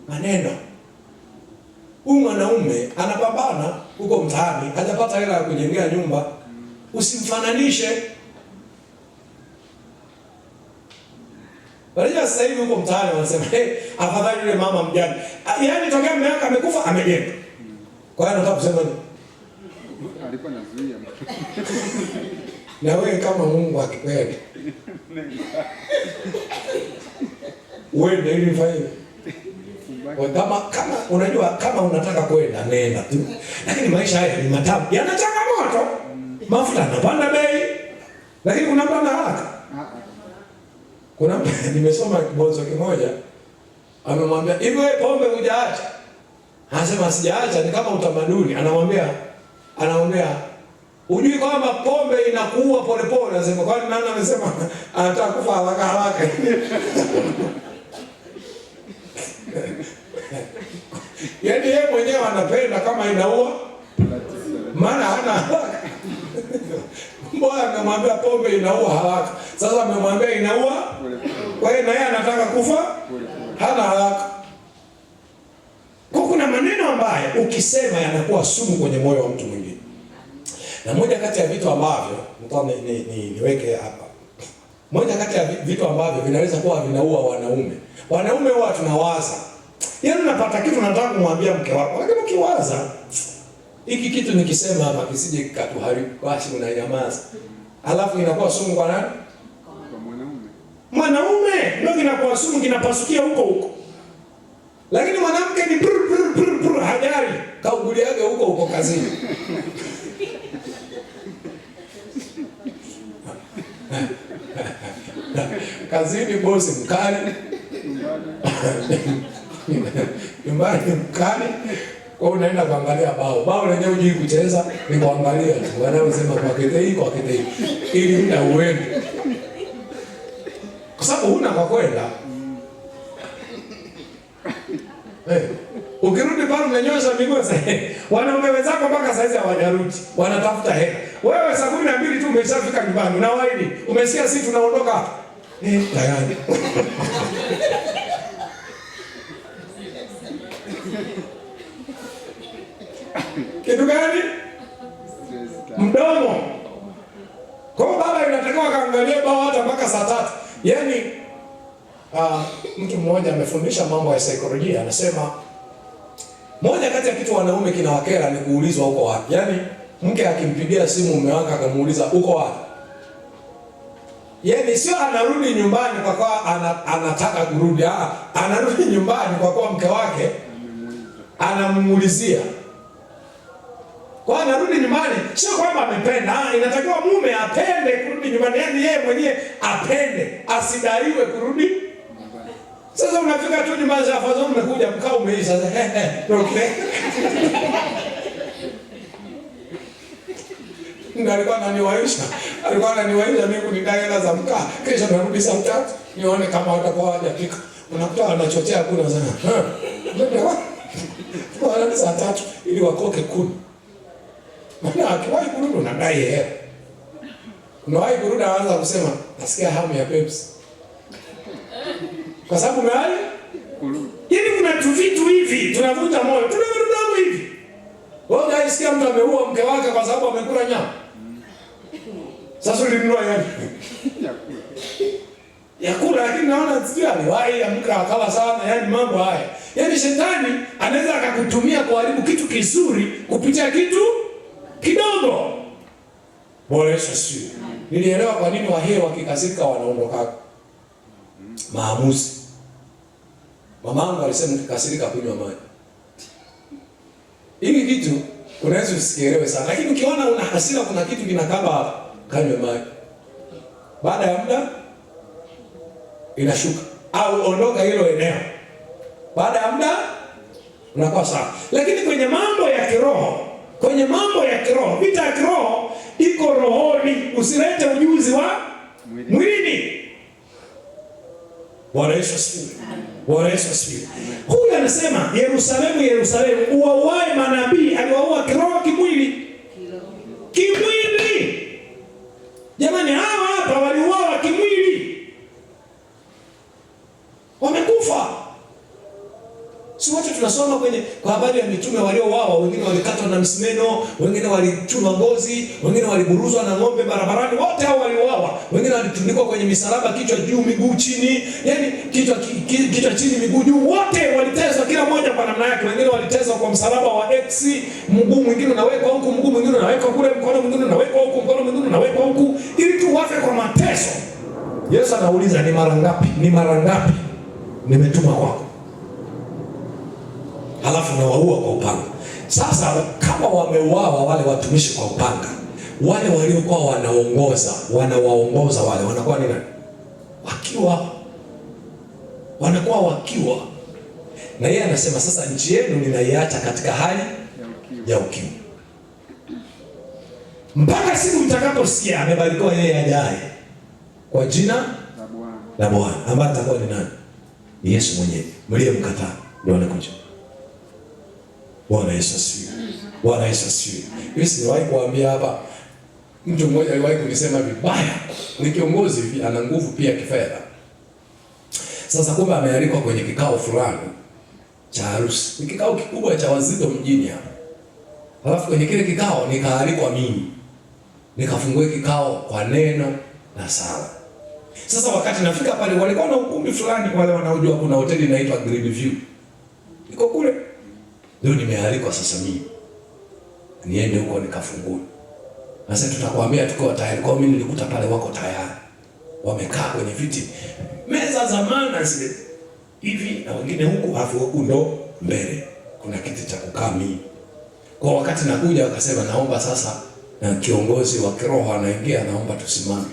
maneno. Huyu mwanaume anapambana huko mtaani, hajapata hela ya kujengea nyumba. Usimfananishe. Unajua sasa hivi huko mtaani wanasema afadhali yule mama mjane. Yaani tokea mume wake amekufa amejenga. Kwa hiyo nataka kusema alikuwa anazuia. Na wewe kama Mungu akipenda. Wewe ndio ili fanye. Kama unajua kama unataka kwenda nenda tu. Lakini maisha haya ni matamu. Yana changamoto. Mafuta yanapanda bei. Lakini unapanda haraka. Kuna nimesoma kibonzo kimoja amemwambia hivi, wewe pombe hujaacha? Anasema sijaacha, ni kama utamaduni. Anamwambia hujui kwamba pombe inakuua polepole? Anasema kwani nani amesema anataka kufa haraka? Yaani yeye mwenyewe anapenda kama inaua, maana hana haraka. Mbona anamwambia pombe inaua haraka? Sasa amemwambia inaua, kwa hiyo na yeye anataka kufa, hana haraka. Kwa kuna maneno ambayo ukisema yanakuwa sumu kwenye moyo wa mtu mwingine. Na moja kati ya vitu ambavyo niweke hapa. Moja kati ya vitu ambavyo vinaweza kuwa vinaua wanaume. Wanaume huwa tunawaza. Yaani unapata kitu unataka kumwambia mke wako, lakini ukiwaza hiki kitu nikisema hapa kisije kikatuharibu, basi unanyamaza. Alafu inakuwa sumu kwa nani? Kwa mwanaume. Mwanaume ndio kinakuwa sumu, kinapasukia huko huko. Lakini mwanamke ni hajari, kauguli yake huko huko kazini. Kazini bosi mkali. Nyumbani mkali. Kwa unaenda kuangalia bao lenyewe hujui kucheza, ni kuangalia tu. Wanaosema kwa kete hii ili muda uende. Kwa sababu huna kwa kwenda. Ukirudi pale unanyosha miguu sasa. Wanaume wenzako mpaka saizi hawajarudi. Wanatafuta hela. Wewe saa 12 tu umeshafika nyumbani. Unawaidi. Umesikia sisi tunaondoka. Tayari. Kitu gani? Mdomo. Kwa baba inatakiwa kaangalia bao hata mpaka saa 3. Yaani mtu mmoja amefundisha mambo ya saikolojia, anasema moja kati ya kitu wanaume kinawakera ni kuulizwa uko wapi. Yaani mke akimpigia simu mume wake akamuuliza uko wapi? Yaani sio anarudi nyumbani kwa kuwa anataka kurudi. Anarudi nyumbani kwa kuwa mke wake anamuulizia. Kwa anarudi nyumbani sio kwamba amependa. Inatakiwa mume apende kurudi nyumbani. Yaani yeye mwenyewe apende, asidaiwe kurudi. Sasa unafika tu nyumbani za afadhali umekuja mkao umeisha. Okay. Ndio alikuwa ananiwaisha mimi kunidai hela za mkaa. Kesho narudi saa 3 nione kama watakuwa hawajapika. Unakuta wanachotea kuna sana. Ndio wala saa 3 ili wakoke kuni. Maana akiwahi kurudi unadai hela. Unawahi kurudi anaanza kusema nasikia hamu ya Pepsi. Kwa sababu gani? Yaani kuna vitu hivi tunavunja moyo. Tunarudi hivi. Wewe unasikia mtu ameua mke wake kwa sababu amekula nyama. Sasa ulinunua yani. Yakula lakini naona sio aliwahi amka akala sana, yani mambo haya. Yaani shetani anaweza akakutumia kuharibu kitu kizuri kupitia kitu kidogo. Bwana Yesu asifiwe. Nilielewa kwa nini Wahehe wakikasirika wanaondoka. Maamuzi. Mamangu alisema nikikasirika kunywa maji. Hili kitu unaweza usikielewe sana, lakini ukiona una hasira kuna kitu kinakaba hapa, kanywe maji. Baada ya muda inashuka au ondoka hilo eneo. Baada ya muda unakuwa sawa. Lakini kwenye mambo ya kiroho, vita ya kiroho iko rohoni, usilete ujuzi wa mwilini. Bwana Yesu asifiwe. Bwana Yesu asifiwe. Huyu anasema Yerusalemu, Yerusalemu, uwauae manabii. Aliwaua kiroho, kimwili? Kimwili. Jamani, hawa hapa waliuawa kimwili. Wamekufa. Si wote tunasoma kwa habari ya mitume waliouawa, wengine walikatwa na msumeno, wengine walichunwa ngozi, wengine waliburuzwa na ng'ombe barabarani, wote hao waliuawa. Wengine walitundikwa kwenye misalaba, kichwa juu miguu chini, yani kichwa chini miguu juu, wote waliteswa kila mmoja kwa namna yake. Wengine waliteswa kwa msalaba wa X, mguu mwingine unawekwa huku, mguu mwingine unawekwa kule, mkono mwingine unawekwa huku, mkono mwingine unawekwa huku, ili tu wafe kwa mateso. Yesu anauliza ni mara ngapi? Ni mara ngapi nimetuma kwako? Halafu nawaua kwa upanga. Sasa kama wameuawa wale watumishi kwa upanga, wale waliokuwa wanawaongoza wale wanakuwa ni nani? Wakiwa. Wanakuwa wakiwa. Na yeye anasema sasa nchi yenu ninaiacha katika hali ya ukiwa. Mpaka siku mtakaposikia amebarikiwa yeye ajaye kwa jina la Bwana. Ambaye atakuwa ni nani? Yesu mwenyewe. Mliyemkataa ndio anakuja. Bwana Yesu asifiwe. Bwana Yesu asifiwe. Hivi siwahi kuambia hapa Mtu mmoja aliwahi kunisema vibaya, ni kiongozi hivi, ana nguvu pia kifedha. Sasa kumbe amealikwa kwenye kikao fulani cha harusi. Ni kikao kikubwa cha wazito mjini hapa. Halafu kwenye kile kikao nikaalikwa mimi. Nikafungue kikao kwa neno na sala. Sasa wakati nafika pale walikuwa na ukumbi fulani, wale wanaojua kuna hoteli inaitwa Green View. Niko kule. Ndio nimealikwa sasa mimi. Niende huko nikafungue. Sasa tutakwambia tuko tayari. Kwa mimi nilikuta pale wako tayari. Wamekaa kwenye viti. Meza za maana zile. Hivi na wengine huku afu huku ndo mbele. Kuna kiti cha kukaa mimi. Kwa wakati nakuja wakasema naomba sasa na kiongozi wa kiroho anaingia, naomba tusimame.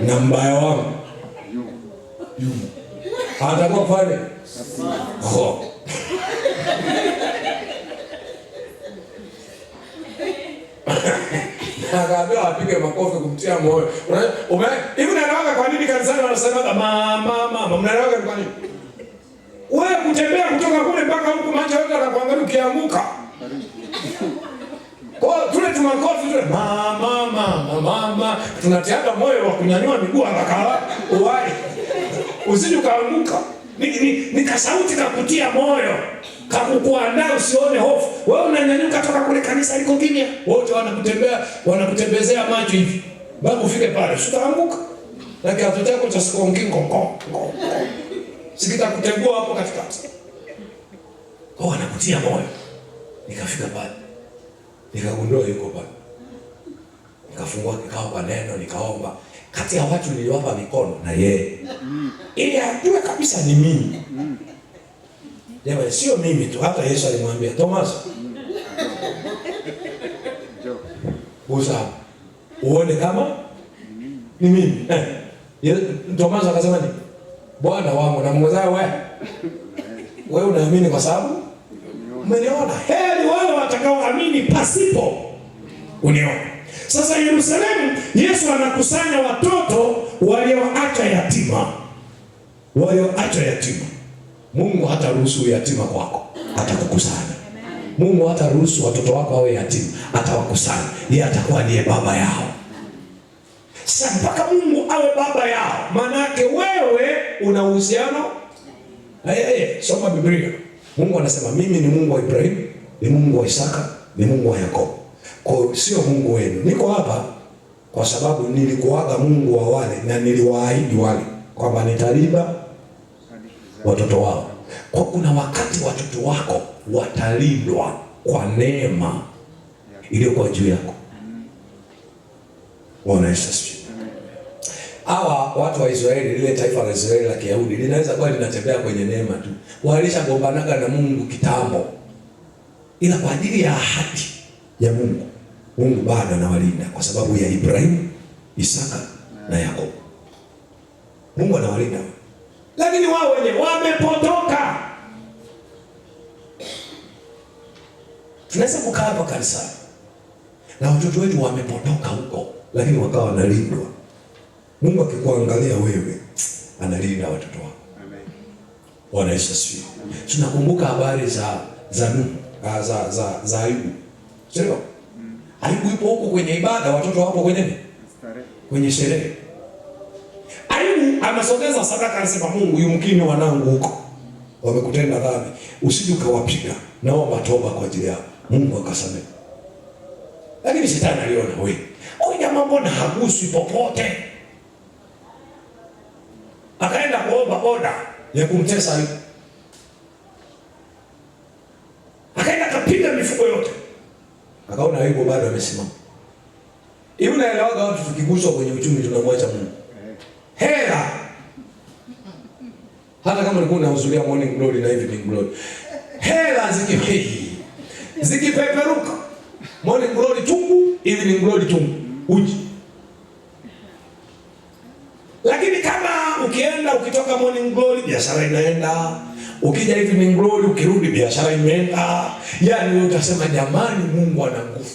Na mbaya wangu yumo. Atakuwa pale. Oh. Akaambia apige makofi kumtia moyo. Hivi unaelewa kwa nini kanisani wanasema mama mnaelewa kwa nini? Wewe kutembea kutoka kule mpaka huko macho yote anakuangalia ukianguka. Kwa tule tumakofi tule mama tunatiaga moyo wa kunyanyua miguu haraka uwai. Usije ukaanguka. Ni kasauti kakutia moyo. Kakukuandaa usione hofu. Wewe unanyanyuka toka kule kanisa liko kimya. Wote wanakutembezea macho hivi. Mpaka ufike pale, utaanguka. Na kiatu chako cha sikongingo. Sikitakutegua hapo katikati. Kwa wanakutia moyo. Nikafika pale. Nikagundua yuko pale. Nikafungua kikao kwa neno, nikaomba. Kati ya watu niliwapa mikono na yeye. Ili ajue kabisa ni mimi. Jamani, sio mimi tu, hata Yesu alimwambia Thomas, Musa, uone kama ni mimi. Thomas akasema ni Bwana wangu na Mungu wangu wewe unaamini kwa sababu umeniona. Heri wale watakaoamini pasipo uniona. Sasa Yerusalemu, Yesu anakusanya watoto walioacha yatima. Walioacha yatima. Mungu hata ruhusu yatima kwako, atakukusanya. Mungu hata ruhusu watoto wako wawe yatima, atawakusanya. Yeye atakuwa ndiye baba yao. Sasa mpaka Mungu awe baba yao, maana yake wewe una uhusiano na yeye. Soma Biblia. Mungu anasema mimi ni Mungu wa Ibrahim, ni Mungu wa Isaka, ni Mungu wa Yakobo. Kwa sio Mungu wenu. Niko hapa kwa sababu nilikuaga Mungu wa wale na niliwaahidi wale kwamba nitalinda watoto wao. Kwa kuna wakati watoto wako watalindwa kwa neema iliyokuwa juu yako. Bwana Yesu asifiwe. Hawa watu wa Israeli, lile taifa la Israeli la Kiyahudi linaweza kuwa linatembea kwenye neema tu. Walishagombanaga na Mungu kitambo. Ila kwa ajili ya ahadi ya Mungu, Mungu bado anawalinda kwa sababu ya Ibrahim, Isaka na Yakobo. Mungu anawalinda. Lakini wao wenyewe wamepotoka. Tunaweza kukaa hapa kanisani na watoto wetu wamepotoka huko, lakini wakawa wanalindwa. Mungu akikuangalia wewe, analinda watoto wako. Amen. Bwana Yesu asifiwe. Tunakumbuka habari za Ayubu. Sio? Ayubu yupo huko kwenye ibada, watoto wapo kwenye nini? Kwenye sherehe. Ayubu anasogeza sadaka, anasema Mungu, yumkini wanangu huko wamekutenda dhambi, usije ukawapiga, naomba toba kwa ajili yao. Mungu akasamehe. Lakini shetani aliona wewe, huyu jamaa mbona haguswi popote? Akaenda kuomba oda ya kumtesa Ayubu. Akaenda kapiga mifugo yote. Akaona Ayubu bado amesimama. Hivi unaelewaga watu tukiguswa kwenye uchumi tunamwacha Mungu. Hela. Hata kama ulikuwa unahuzulia morning glory na evening glory. Hela zikipeperuka. Morning glory tungu, evening glory tungu. Uji. Lakini kama ukienda ukitoka morning glory biashara inaenda, ukija evening glory ukirudi biashara imeenda, yani wewe utasema jamani, Mungu ana nguvu.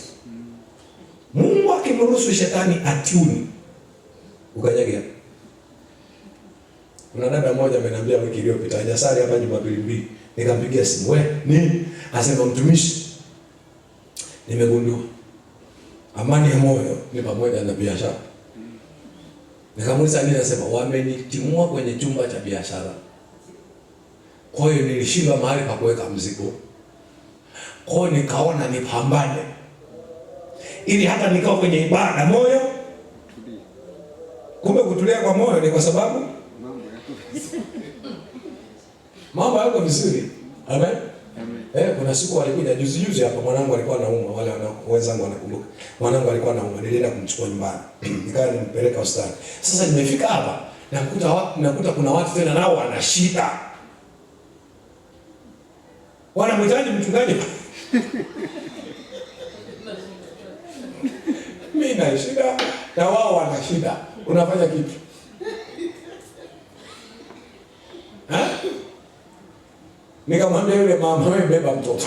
Mungu akimruhusu shetani atiuni, ukanyagia. Kuna dada mmoja ameniambia wiki iliyopita hajasali hapa Jumapili mbili. Nikampigia simu, wewe nini? Asema mtumishi, nimegundua Amani ya moyo ni pamoja na biashara. Nikamuuliza nini, anasema wamenitimua kwenye chumba cha biashara. Kwa hiyo nilishindwa mahali pa kuweka mzigo. Kwa hiyo nikaona nipambane ili hata nikao kwenye ibada moyo. Kumbe kutulia kwa moyo ni kwa sababu mambo yako vizuri. Amen. Kuna siku walikuja juzi hapa, mwanangu alikuwa anauma, wale wenzangu wanakumbuka. Mwanangu alikuwa anauma, nilienda kumchukua nyumbani. Nikawa nimpeleka hospitali. Sasa nimefika hapa, nakuta kuna watu tena nao wana shida. Wanamhitaji mchungaji. Mimi na shida na wao wana shida. Unafanya kitu. Nikamwambia yule mama, wewe beba mtoto.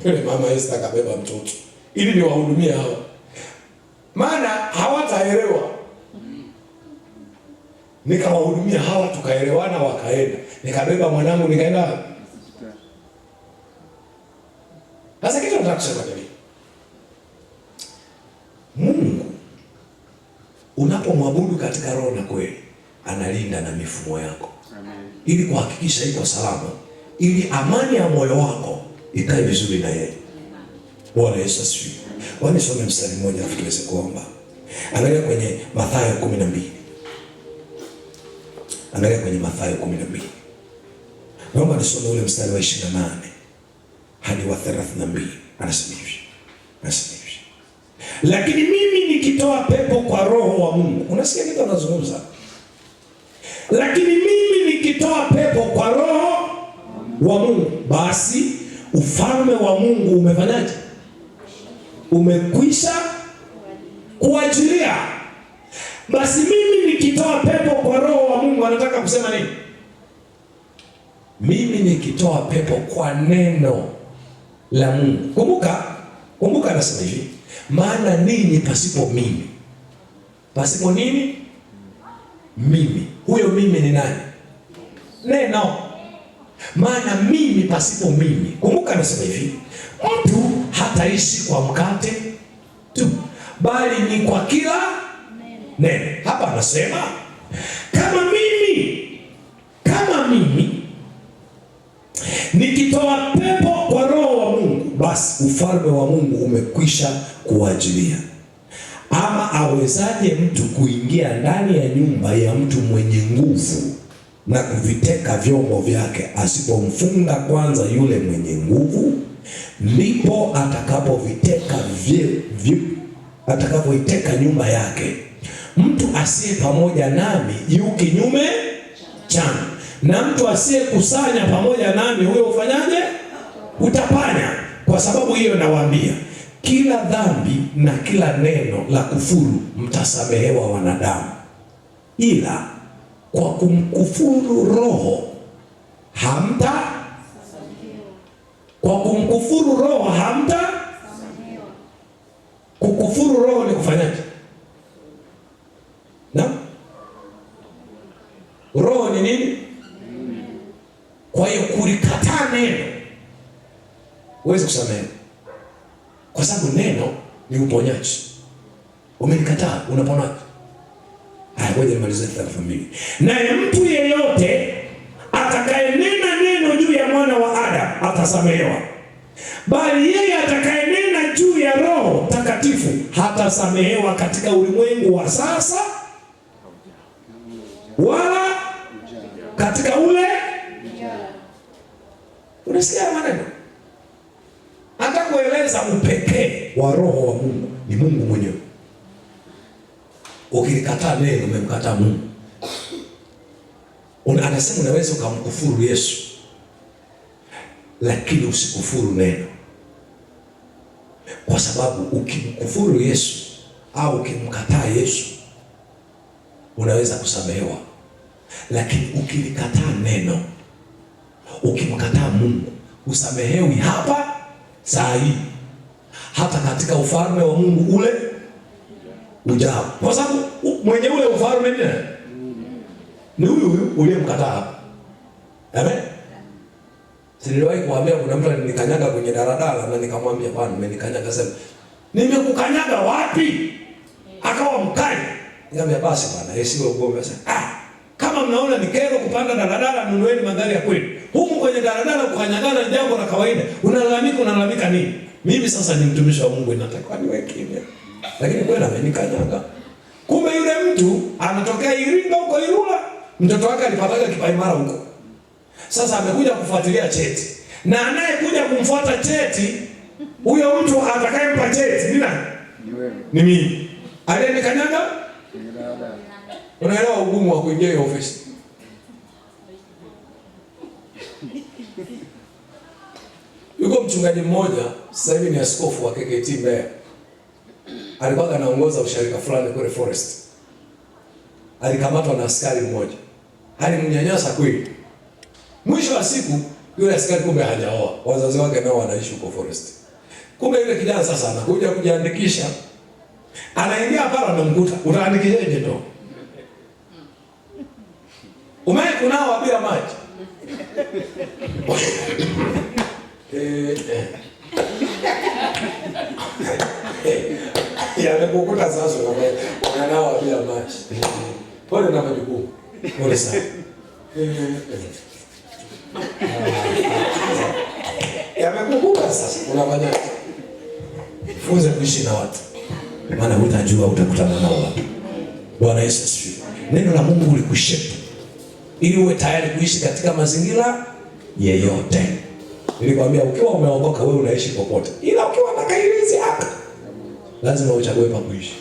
Yule mama Esther kabeba mtoto ili niwahudumie hawa, maana hawataelewa. Nikawahudumia hawa, tukaelewana, wakaenda. Nikabeba mwanangu nikaenda. Sasa kitu nataka kusema hivi, Mungu unapomwabudu katika roho na kweli, analinda na mifumo yako. Amen. Ili kuhakikisha iko salama, ili amani ya moyo wako ikae vizuri na yeye. Bwana Yesu asifiwe. Wanisome mstari mmoja afu tuweze kuomba. Angalia kwenye Mathayo 12. Angalia kwenye Mathayo 12. Naomba nisome ule mstari wa 28 hadi wa 32. Anasema hivi. Lakini mimi nikitoa pepo kwa roho wa Mungu. Unasikia kitu anazungumza? Lakini mimi nikitoa pepo kwa roho wa Mungu, basi ufalme wa Mungu umefanyaje? Umekwisha kuajilia. Basi mimi nikitoa pepo kwa roho wa Mungu, anataka kusema nini? Mimi nikitoa pepo kwa neno la Mungu. Kumbuka anasema hivi, maana ninyi pasipo mimi. Pasipo nini? Mimi. Huyo mimi ni nani? Neno. Maana mimi pasipo mimi. Kumbuka anasema hivi, mtu hataishi kwa mkate tu, bali ni kwa kila neno. Hapa anasema kama mimi nikitoa pepo kwa roho wa Mungu, basi ufalme wa Mungu umekwisha kuajilia. Ama awezaje mtu kuingia ndani ya nyumba ya mtu mwenye nguvu na kuviteka vyombo vyake, asipomfunga kwanza yule mwenye nguvu? Ndipo atakapoiteka nyumba yake. Mtu asiye pamoja nami yu kinyume changu, na mtu asiye kusanya pamoja nami, huyo ufanyaje? Utapanya. Kwa sababu hiyo nawaambia, kila dhambi na kila neno la kufuru mtasamehewa wanadamu, ila kwa kumkufuru roho hamtasamehewa. Kwa kumkufuru roho hamtasamehewa. Kukufuru roho ni kufanyaje? Na roho ni nini? Kwa hiyo kulikataa neno huwezi kusamehewa, kwa sababu neno ni uponyaji. Umenikataa, unaponaje? Ngoja nimalize taarifa mbili. Naye mtu yeyote atakayenena neno juu ya mwana wa Adamu atasamehewa, bali yeye atakayenena juu ya Roho Takatifu hatasamehewa katika ulimwengu wa sasa wala katika ule. Unasikia maneno? Hata kueleza upekee wa Roho wa Mungu ni Mungu mwenyewe. Ukilikataa neno umemkataa Mungu. Anasema unaweza ukamkufuru Yesu, lakini usikufuru neno, kwa sababu ukimkufuru Yesu au ukimkataa Yesu unaweza kusamehewa, lakini ukilikataa neno, ukimkataa Mungu, usamehewi hapa saa hii, hata katika ufalme wa Mungu ule ujao, kwa sababu mwenye ule ufalme ni huyu uliyemkataa hapa. Amen. Siliwahi kuambia kuna mtu alinikanyaga kwenye daladala na nikamwambia bwana, umenikanyaga. Sema nimekukanyaga wapi? Akawa mkali. Nikamwambia basi bwana, isiwe ugomvi sasa. Kama mnaona ni kero kupanda daladala, nunueni magari ya kweli. Huko kwenye daladala kukanyagana ni jambo la kawaida. Unalalamika nini? Mimi sasa ni mtumishi wa Mungu, natakiwa niwe kimya. Lakini kweli amenikanyaga. Kumbe yule mtu anatokea Iringa huko Ilula, mtoto wake alipataga kipaimara huko. Sasa amekuja kufuatilia cheti. Na anayekuja kumfuata cheti, huyo mtu atakayempa cheti ni nani? Ni mimi. Aliyenikanyaga? Unaelewa ugumu wa kuingia hiyo ofisi? Yuko mchungaji mmoja, sasa hivi ni askofu wa KKT Mbeya. Alikuwa anaongoza usharika fulani kule Forest. Alikamatwa na askari mmoja. Alimnyanyasa kweli. Mwisho wa siku yule askari kumbe hajaoa. Wazazi wake nao wanaishi huko Forest. Kumbe yule kijana sasa anakuja kujiandikisha. Anaingia pale anamkuta, utaandikishaje ndo? Umewahi kunawa bila maji? Yamekukuta sasa unanawa bila maji. Pole na majukumu. Pole sana. Yamekukuta sasa unafanya. Funza kuishi na watu. Maana utajua utakutana nao wapi. Bwana Yesu asifiwe. Neno la Mungu likushape ili uwe tayari kuishi katika mazingira yeyote. Nilikwambia ukiwa umeokoka wewe unaishi popote. Ila ukiwa na kailizi hapa lazima uchague pa kuishi.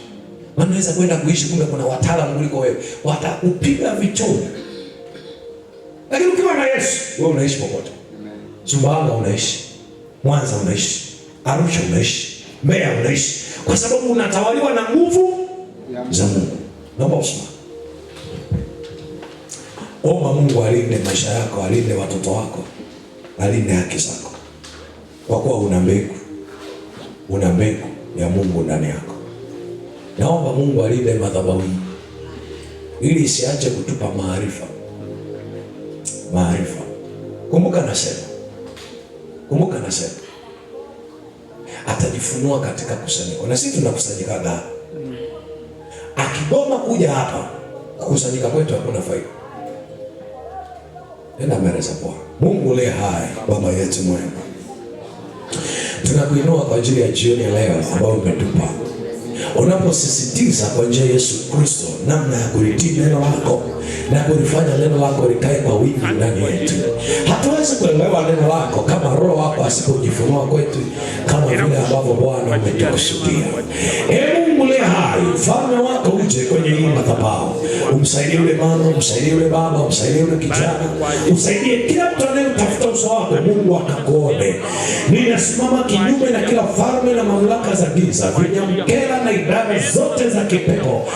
Maana unaweza kwenda kuishi kumbe kuna wataalamu kuliko wewe. Watakupiga vichoni. Lakini ukiwa na Yesu wewe unaishi popote. Sumbawanga unaishi. Mwanza unaishi. Arusha unaishi. Mbeya unaishi. Kwa sababu unatawaliwa na nguvu za Mungu. Naomba usimame. Omba Mungu alinde maisha yako, alinde watoto wako, alinde haki zako. Kwa kuwa una mbegu ya Mungu ndani yako. Naomba Mungu alinde madhabahu ili isiache kutupa maarifa. Kumbuka nasema. Atajifunua katika kusanyiko. Na sisi tunakusanyika hapa. Akigoma kuja hapa, kukusanyika kwetu hakuna faida. Nenda mbele za Bwana. Mungu uliye hai, Baba yetu mwema, tunakuinua kwa ajili ya jioni ya leo ambayo umetupa. Unaposisitiza kwa njia ya Yesu Kristo namna ya kulitii neno lako na kulifanya neno lako likae kwa wingi ndani yetu. Hatuwezi kuelewa neno lako kama Roho wako asipojifunua kwetu kama vile ambavyo Bwana umetukusudia. Mungu uliye hai, ufalme wako uje kwenye hii madhabahu. Umsaidie yule mama, umsaidie yule baba, umsaidie yule kijana, umsaidie kila mtu anayetafuta uso wako. Mungu akakuone. Ninasimama kinyume na kila falme na mamlaka za giza, vinyamkela na idara zote za kipepo.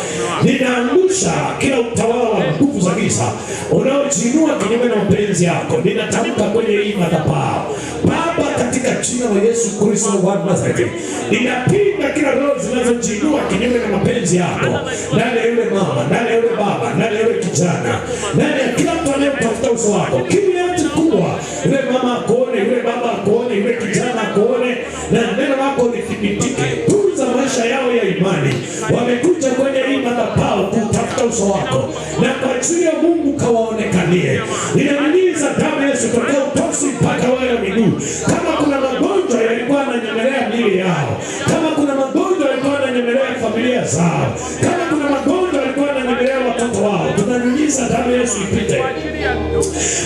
Ninaangusha kila utawala wa nguvu za giza unaojiinua kinyume na mapenzi yako. Ninatamka kwenye hii madhabahu, Baba, katika jina la Yesu Kristo wa Nazareti, ninapinga kila roho zinazojiinua kinyume na mapenzi yako ndani ya yule mama, ndani ya yule baba, ndani ya yule kijana, ndani ya kila mtu anayetafuta uso wako. Kimya kubwa, yule mama akuone, yule baba akuone, yule kijana akuone, na neno lako lithibitike. Tunza maisha yao ya imani. Wamekuja kwenye hii madhabahu kutafuta uso wako, na kwa ajili ya Mungu kawaonekanie. Ninanyunyiza damu ya Yesu kutoka utosi mpaka wale miguu. Kama kuna magonjwa yalikuwa yananyemelea miili yao, kama kuna magonjwa yalikuwa yananyemelea familia zao, kama kuna magonjwa yalikuwa yananyemelea watoto wao, tunanyunyiza damu ya Yesu ipite.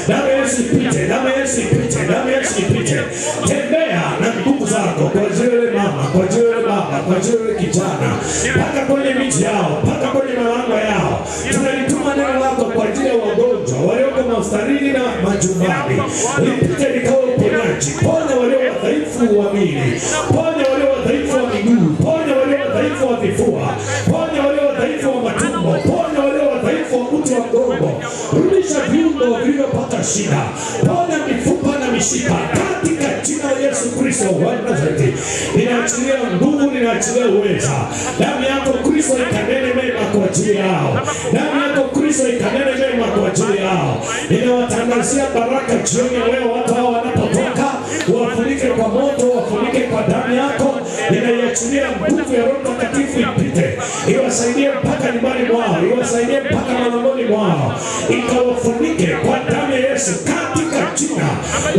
Damu ya Yesu ipite, damu ya Yesu ipite, damu ya Yesu ipite. Tembea na nguvu zako kwa ajili ya mama, kwa ajili ya baba, kwa ajili ya kijana, mpaka kwenye miji yao, mpaka kwenye malango yao. Tunalituma neno lako kwa ajili ya wagonjwa walioko hospitalini na majumbani. Lipite likawa uponyaji. Ponya walio wadhaifu wa miili, ponya walio wadhaifu wa miguu, ponya walio wadhaifu wa vifua, ponya walio wadhaifu wa matumbo, ponya walio wadhaifu wa uti wa mgongo. Rudisha viungo vilivyopata shida, ponya mifupa na mishipa katika jina la Yesu Kristo wa Nazareti. Ninaachilia nguvu, ninaachilia uweza. Damu yako Kristo ikanene mema kwa ajili yao. Damu yako Kristo ikanene mema kwa ajili yao. Ninawatangazia baraka jioni ya leo. Watu hao wanapotoka, wafunike kwa moto, wafunike kwa damu yako. Ninachilia nguvu ya Roho Mtakatifu ipite, iwasaidie mpaka nyumbani mwao, iwasaidie mpaka malangoni mwao, ikawafunike kwa damu ya Yesu, katika jina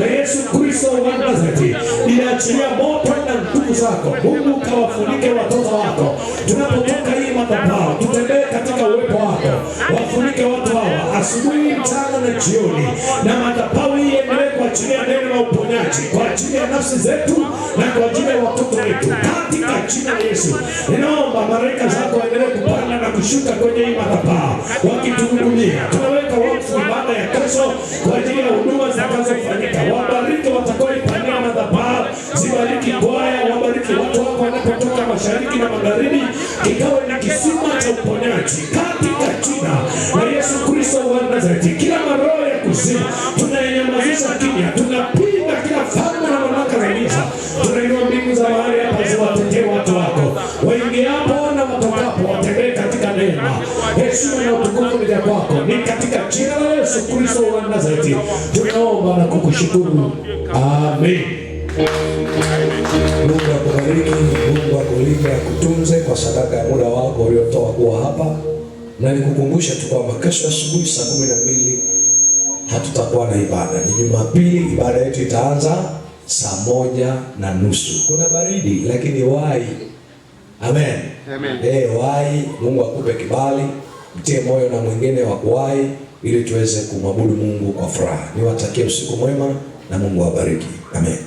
la Yesu Kristo wa Nazareti. Ninaachilia moto na nguvu zako Mungu, kawafunike watoto wako. Tunapotoka hii madhabahu, tutembee katika uwepo wako. Wafunike watu hawa asubuhi, mchana na jioni, na madhabahu hii endelee kuachilia neno la uponyaji kwa ajili ya nafsi zetu na kwa ajili ya watoto wetu, katika jina la Yesu. Ninaomba malaika zako waendelee kupanda na kushuka kwenye hii madhabahu wakituhudumia. Tunaweka wakfu ibada ya kesho kwa ajili ya huduma zitakazofanyika. Wabariki watakaoipania madhabahu, zibariki kwaya, wabariki watu wako wanapotoka mashariki na magharibi, ikawe ni kisima cha uponyaji katika jina la Yesu Kristo wa Nazareti. Kila maroho ya kuzimu tunainyamazisha kimya, tunapinga kila falme na mamlaka za giza. Tunainua mbingu za mahali hapa ziwatetee watu wako, waingiapo na watokapo, watembee katika neema, heshima na utukufu ni kwako. Ni katika jina la Yesu Kristo wa Nazareti tunaomba na kukushukuru, amen. Mungu akubariki, Mungu akulinde, akutunze kwa sadaka ya muda wako uliotoa kuwa hapa. Na nikukumbusha tu kwamba kesho asubuhi saa 12 hatutakuwa na ibada. Ni Jumapili, ibada yetu itaanza saa 1:30. Kuna baridi lakini wai. Amen. Amen. Wai, Mungu akupe kibali, mtie moyo na mwingine wa kuwai ili tuweze kumwabudu Mungu kwa furaha. Niwatakie usiku mwema na Mungu awabariki. Amen.